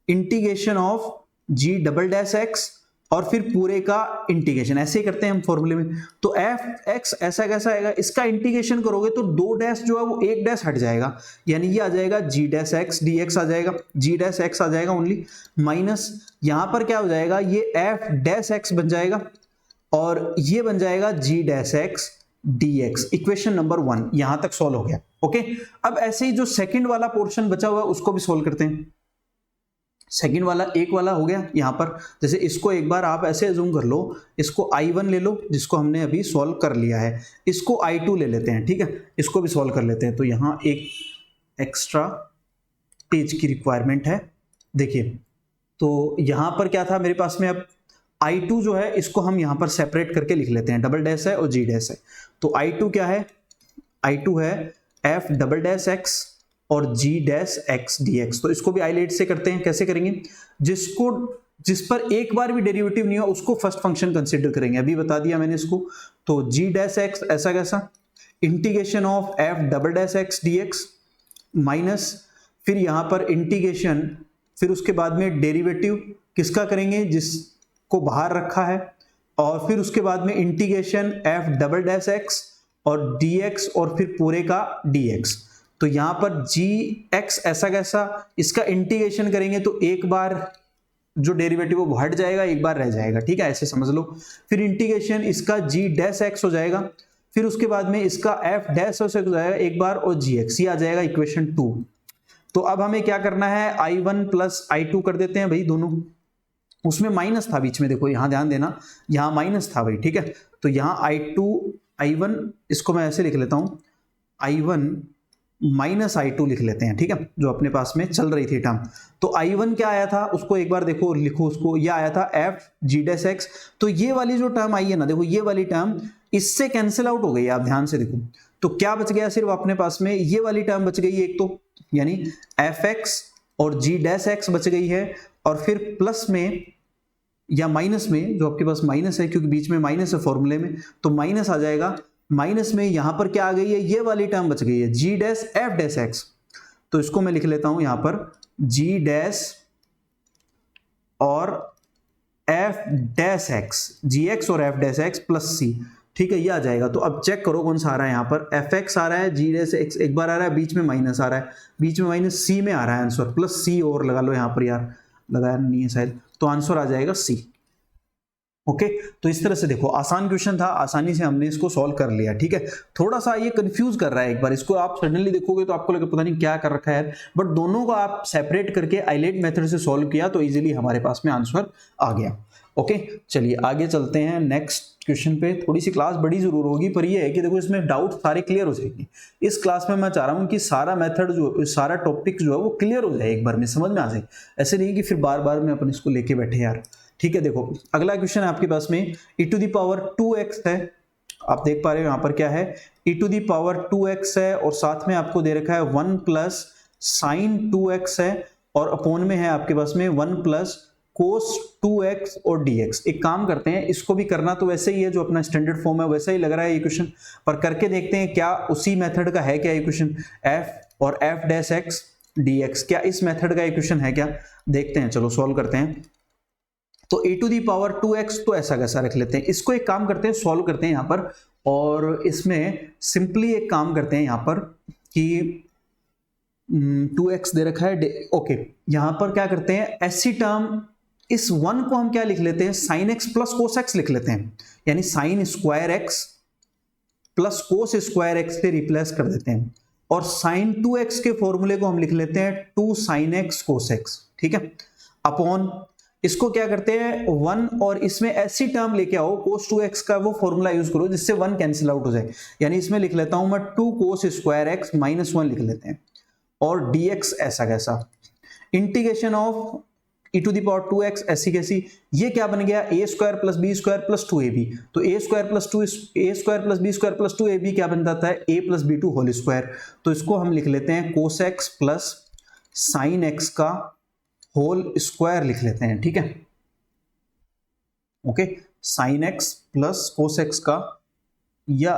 integration of g double dash x, और फिर पूरे का इंटीग्रेशन, ऐसे ही करते हैं हम फॉर्मूले में। तो एफ एक्स ऐसा कैसा आएगा, इसका इंटीग्रेशन करोगे तो दो डैश जो है वो एक डैश हट जाएगा, यानी ये आ जाएगा G dash x d x आ जाएगा, जी डैश एक्स आ जाएगा ओनली, माइनस यहां पर क्या हो जाएगा, ये एफ डैश एक्स बन जाएगा, और ये बन जाएगा G dash X dx। Equation number 1 यहां तक सॉल्व हो गया। ओके, अब ऐसे ही जो सेकंड वाला पोर्शन बचा हुआ है उसको भी सॉल्व करते हैं। सेकंड वाला एक वाला हो गया यहाँ पर। जैसे इसको एक बार आप ऐसे एज्यूम कर लो, इसको I1 ले लो जिसको हमने अभी सॉल्व कर लिया है, इसको I2 ले लेते हैं, ठीक है, इसको भी सॉल्व कर लेते हैं। तो यहाँ एक एक्स्ट्रा पेज की रिक्वायरमेंट है। देखिए तो यहाँ पर क्या था मेरे पास में, अब I2 जो है इसको हम यहाँ पर सेपरेट करके लिख लेते हैं, डबल डैश है और जी डैश है। तो I2 क्या है, I2 है f डबल डैश x और g डैश x dx। तो इसको भी आइलेट से करते हैं, कैसे करेंगे, जिस पर एक बार भी डेरिवेटिव नहीं हो उसको फर्स्ट फंक्शन कंसीडर करेंगे, अभी बता दिया मैंने इसको। तो g डैश x ऐसा कैसा, integration of f double dash x dx minus, फिर यहां पर इंटीग्रेशन, फिर उसके बाद में डेरिवेटिव किसका करेंगे, जिसको बाहर रखा है, और फिर उसके बाद में integration f double dash x और dx और फिर पूरे का dx। तो यहां पर gx ऐसा कैसा, इसका इंटीग्रेशन करेंगे तो एक बार जो डेरिवेटिव वो हट जाएगा, एक बार रह जाएगा, ठीक है, ऐसे समझ लो। फिर इंटीग्रेशन इसका g डैश x हो जाएगा, फिर उसके बाद में इसका f डैश x हो जाएगा एक बार, और gx ये आ जाएगा इक्वेशन 2। तो अब हमें क्या करना है, I1 प्लस I2 कर देते हैं भाई दोनों, उसमें माइनस था बीच में, देखो यहां ध्यान देना, यहां माइनस था भाई, ठीक है। तो यहां I1 इसको मैं ऐसे लिख लेता हूं, I1 माइनस I2 लिख लेते हैं, ठीक है, जो अपने पास में चल रही थी टर्म। तो I1 क्या आया था उसको एक बार देखो, लिखो उसको, ये आया था f g डैश x। तो ये वाली जो टर्म आई है ना, देखो ये वाली टर्म इससे कैंसिल आउट हो गई, आप ध्यान से देखो। तो क्या बच गया, सिर्फ अपने पास में ये वाली टर्म बच गई एक, तो यानी fx और g डैश x बच गई है, और फिर प्लस में या माइनस में, जो आपके पास माइनस है क्योंकि बीच में माइनस है फॉर्मूले में, तो माइनस आ जाएगा। माइनस में यहां पर क्या आ गई है, ये वाली टर्म बच गई है, g dash f dash x। तो इसको मैं लिख लेता हूं यहां पर g डैश और f डैश x, gx और f dash x plus c, ठीक है, ये आ जाएगा। तो अब चेक करो कौन सा आ रहा है, यहां पर fx आ रहा है, g डैश x एक बार आ रहा है, बीच में माइनस आ रहा है, बीच में माइनस, c में आ रहा है आंसर, प्लस c और लगा लो यहां पर, यार लगाया नहीं है शायद, तो आंसर आ जाएगा c। ओके, तो इस तरह से देखो, आसान क्वेश्चन था, आसानी से हमने इसको सॉल्व कर लिया, ठीक है। थोड़ा सा ये कंफ्यूज कर रहा है, एक बार इसको आप सडनली देखोगे तो आपको लगे पता नहीं क्या कर रखा है, बट दोनों को आप सेपरेट करके आइलेट मेथड से सॉल्व किया तो इजीली हमारे पास में आंसर आ गया। ओके, चलिए आगे चलते हैं नेक्स्ट क्वेश्चन पे। थोड़ी सी क्लास बड़ी जरूर होगी, पर ये है कि देखो इसमें डाउट सारे क्लियर हो जाएंगे। इस क्लास में मैं चाह रहा हूँ कि सारा मेथड जो, सारा टॉपिक जो है वो क्लियर हो जाए, एक बार में समझ में आ जाए, ऐसे नहीं कि फिर बार बार में अपन इसको लेके बैठे यार, ठीक है। देखो अगला क्वेश्चन है आपके पास में, e to the power 2x है, आप देख पा रहे हो यहाँ पर क्या है, e to the power 2x है, और साथ में आपको दे रखा है 1 प्लस साइन 2x है, और अपॉन में है आपके पास में 1 प्लस कोस 2x और dx। एक काम करते हैं, इसको भी करना तो वैसे ही है, जो अपना स्टैंडर्ड फॉर्म है वैसा ही लग रहा है ये क्वेश्चन, पर करके देखते हैं क्या उसी मेथड का है क्या ये क्वेश्चन, f और f डैश x dx, क्या इस मेथड का ये क्वेश्चन है क्या, देखते हैं, चलो सॉल्व करते हैं। तो e to the power 2x तो ऐसा कैसा रख लेते हैं, इसको एक काम करते हैं, सॉल्व करते हैं यहाँ पर, और इसमें सिंपली एक काम करते हैं यहाँ पर कि 2x दे रखा है, ओके, यहाँ पर क्या करते हैं, ऐसी टर्म, इस 1 को हम क्या लिख लेते हैं, sine x plus cos x लिख लेते हैं, यानी sine square x plus cos square x से रिप्लेस कर देते हैं, और साइन 2x के फॉर्मूले को हम लिख लेते हैं 2 साइन x कोस x, ठीक है, अपॉन इसको क्या करते हैं 1, और इसमें ऐसी टर्म लेके आओ cos 2x का वो फॉर्मूला यूज करो जिससे 1 कैंसिल आउट हो जाए, यानी इसमें लिख लेता हूं मैं 2 cos स्क्वायर x माइनस 1 लिख लेते हैं, और dx ऐसा कैसा, integration of e to the power 2x ऐसी कैसी, ये क्या बन गया a square plus b square plus 2ab। तो a square plus b square plus 2ab क्या बन जाता है, a plus b2 whole square. तो इसको हम लिख लेते हैं cos x plus sine x का होल स्क्वायर लिख लेते हैं, ठीक है, okay, sine x plus cos x का, या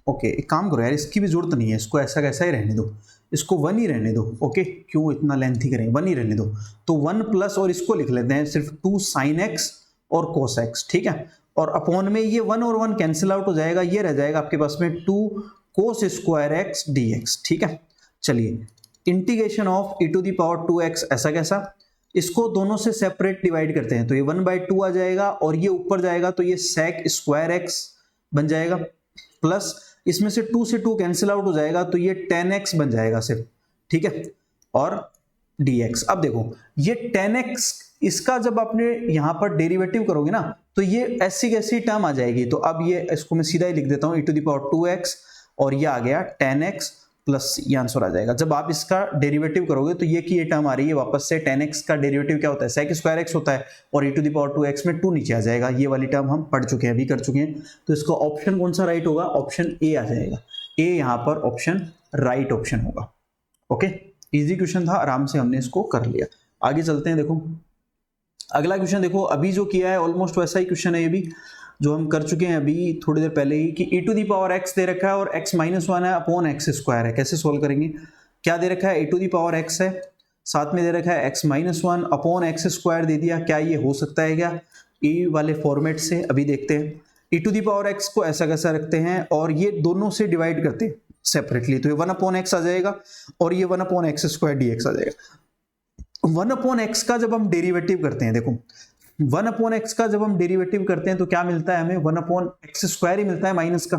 ओके एक काम करो यार, इसकी भी जरूरत नहीं है, इसको ऐसा कैसा ही रहने दो, इसको 1 ही रहने दो, ओके, क्यों इतना लेंथी करें, 1 ही रहने दो। तो 1 प्लस, और इसको लिख लेते हैं सिर्फ 2 साइन x और कोस x, ठीक है, और अपॉन में ये 1 और 1 कैंसिल आउट हो जाएगा, ये रह जाएगा आपके पास में 2 कोस स्क्वायर x dx, ठीक है। चलिए integration of e to the power 2x ऐसा कैसा, इसको दोनों से सेपरेट डिवाइड करते हैं, तो ये 1/2 आ जाएगा, और ये ऊपर जाएगा तो ये sec स्क्वायर x बन जाएगा, प्लस इसमें से 2 से 2 कैंसिल आउट हो जाएगा तो ये tan x बन जाएगा सिर्फ, ठीक है, और dx। अब देखो ये 10x, इसका जब आपने यहां पर डेरिवेटिव करोगे ना तो ये ऐसी कैसी टर्म आ जाएगी। तो अब ये इसको मैं सीधा ही लिख देता हूं e⁻²x और ये आ गया 10x प्लस ये आंसर आ जाएगा। जब आप इसका डेरिवेटिव करोगे तो ये की ये टर्म आ रही है वापस से, 10x का डेरिवेटिव क्या होता है, sec² x होता है और e⁻²x में 2 नीचे आ जाएगा। ये वाली टर्म हम पढ़ चुके हैं, अभी कर चुके हैं। तो इसका ऑप्शन कौन सा राइट होगा, ऑप्शन ए आ जाएगा। ए यहां पर ऑप्शन राइट ऑप्शन होगा। ओके, इजी क्वेश्चन था, आराम से हमने इसको कर लिया। आगे चलते हैं। देखो अगला क्वेश्चन, देखो अभी जो किया है ऑलमोस्ट वैसा ही क्वेश्चन है ये भी, जो हम कर चुके हैं अभी थोड़ी देर पहले ही, कि e⁻x दे रखा है और x-1 है अपॉन x² है। कैसे सोल्व करेंगे, क्या दे रखा है, e⁻x है, साथ में दे रखा है x-1 अपॉन x² दे दिया। क्या ये हो सकता है क्या ए वाले फॉर्मेट से, अभी देखते हैं। e⁻x को ऐसा कैसा रखते हैं और ये दोनों से डिवाइड करते हैं सेपरेटली, तो ये 1/x आ जाएगा और ये 1/x² dx आ जाएगा। 1/x का जब हम डेरिवेटिव करते हैं, देखो 1/x का जब हम डेरिवेटिव करते हैं तो क्या मिलता है हमें, 1/x² ही मिलता है माइनस का,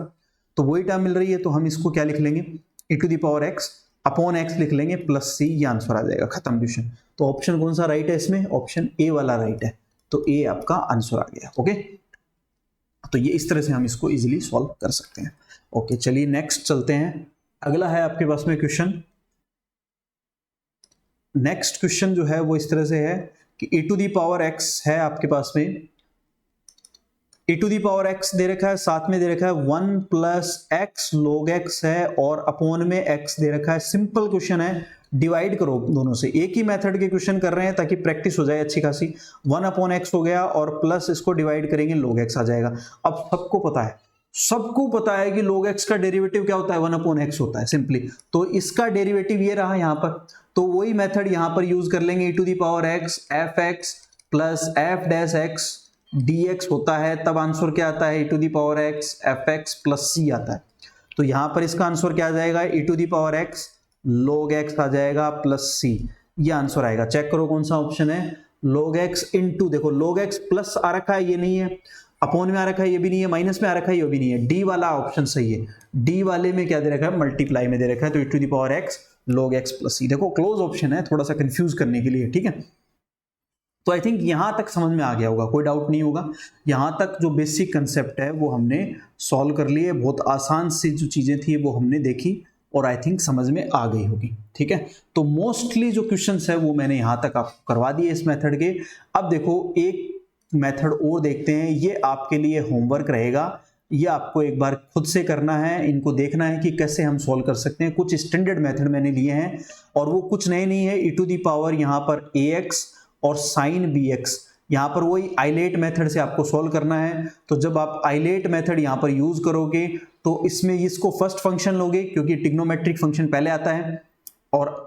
तो वही टर्म मिल रही है। तो हम इसको क्या लिख लेंगे, e⁻x अपॉन x लिख लेंगे प्लस c, ये आंसर आ जाएगा, खत्म क्वेश्चन। तो ऑप्शन कौन सा राइट है इसमें, ऑप्शन ए वाला राइट है। तो ए आपका आंसर आ गया। ओके, तो ये इस तरह से हम इसको इजीली सॉल्व कर सकते हैं। ओके, चलिए नेक्स्ट चलते हैं। अगला है आपके पास में क्वेश्चन, नेक्स्ट क्वेश्चन जो है वो इस तरह से है कि e⁻x है आपके पास में, e⁻x दे रखा है, साथ में दे रखा है 1 + x log x है और अपॉन में x दे रखा है। सिंपल क्वेश्चन है, डिवाइड करो दोनों से। एक ही मेथड के क्वेश्चन कर रहे हैं ताकि प्रैक्टिस हो जाए अच्छी खासी। 1/x हो गया और प्लस इसको डिवाइड करेंगे log x आ जाएगा। अब सबको पता है कि log x का डेरिवेटिव क्या होता है, 1/x होता है सिंपली। तो इसका डेरिवेटिव ये रहा यहाँ पर, तो वही मेथड यहाँ पर यूज कर लेंगे। e⁻x fx plus f'(x) dx होता है, तब आंसर क्या आता है, e⁻x fx प्लस c आता है। तो यहाँ पर इसका आंसर क्या आ जाएगा, e⁻x log x आ जाएगा प्लस c, ये आंसर आएगा। चेक करो कौन सा ऑप्शन है, log x इंटू, देखो log x प्लस आ रखा है, ये नहीं है, अपॉन में आ रखा है, ये भी नहीं है, माइनस में आ रखा है, ये भी नहीं है। डी वाला ऑप्शन सही है। डी वाले में क्या दे रखा है, मल्टीप्लाई में दे रखा है, तो e⁻x log x plus c। देखो क्लोज ऑप्शन है, थोड़ा सा कंफ्यूज करने के लिए, ठीक है। तो आई थिंक यहां तक समझ में आ गया होगा, कोई डाउट नहीं होगा। यहां तक जो बेसिक कंसेप्ट है वो हमने सॉल्व कर लिए। बहुत आसान सी जो चीजें थी वो हमने देखी और आई थिंक समझ में आ गई होगी, ठीक है। तो मोस्टली जो क्वेश्चंस है वो मैंने यहां तक आपको करवा दिए इस मेथड के। अब देखो एक मेथड और देखते हैं, ये आपके लिए होमवर्क रहेगा। ये आपको एक बार खुद से करना है, इनको देखना है कि कैसे हम सॉल्व कर सकते हैं। कुछ स्टैंडर्ड मेथड मैंने लिए हैं और वो कुछ नए नहीं है। e⁻ यहाँ पर ax और sin bx, यहाँ पर वही आइलेट मेथड से आपको सॉल्व करना है। तो जब आप आइलेट मेथड यहाँ पर यूज करोगे तो इसमें इसको फर्स्ट फंक्शन लोगे, क्योंकि ट्रिग्नोमेट्रिक फंक्शन पहले आता है और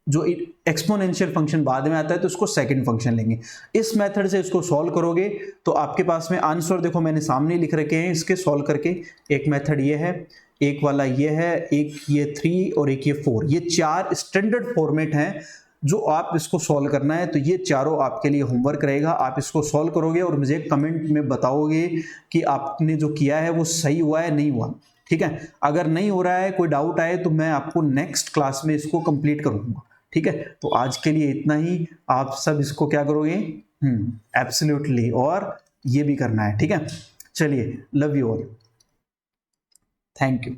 जो एक्सपोनेंशियल फंक्शन बाद में आता है तो उसको सेकंड फंक्शन लेंगे। इस मेथड से इसको सॉल्व करोगे तो आपके पास में आंसर देखो मैंने सामने लिख रखे हैं इसके सॉल्व करके। एक मेथड ये है, एक वाला ये है, एक ये 3 और एक ये 4। ये 4 स्टैंडर्ड फॉर्मेट हैं जो आप इसको सॉल्व करना है। तो ये चारों आपके लिए होमवर्क रहेगा। आप इसको सॉल्व करोगे और मुझे कमेंट में बताओगे कि आपने जो किया है वो सही हुआ है नहीं हुआ, ठीक है। अगर नहीं हो रहा है, कोई डाउट आए तो मैं आपको नेक्स्ट क्लास में इसको कंप्लीट करूंगा, ठीक है। तो आज के लिए इतना ही। आप सब इसको क्या करोगे, एब्सोल्युटली, और ये भी करना है, ठीक है। चलिए, love you all, thank you.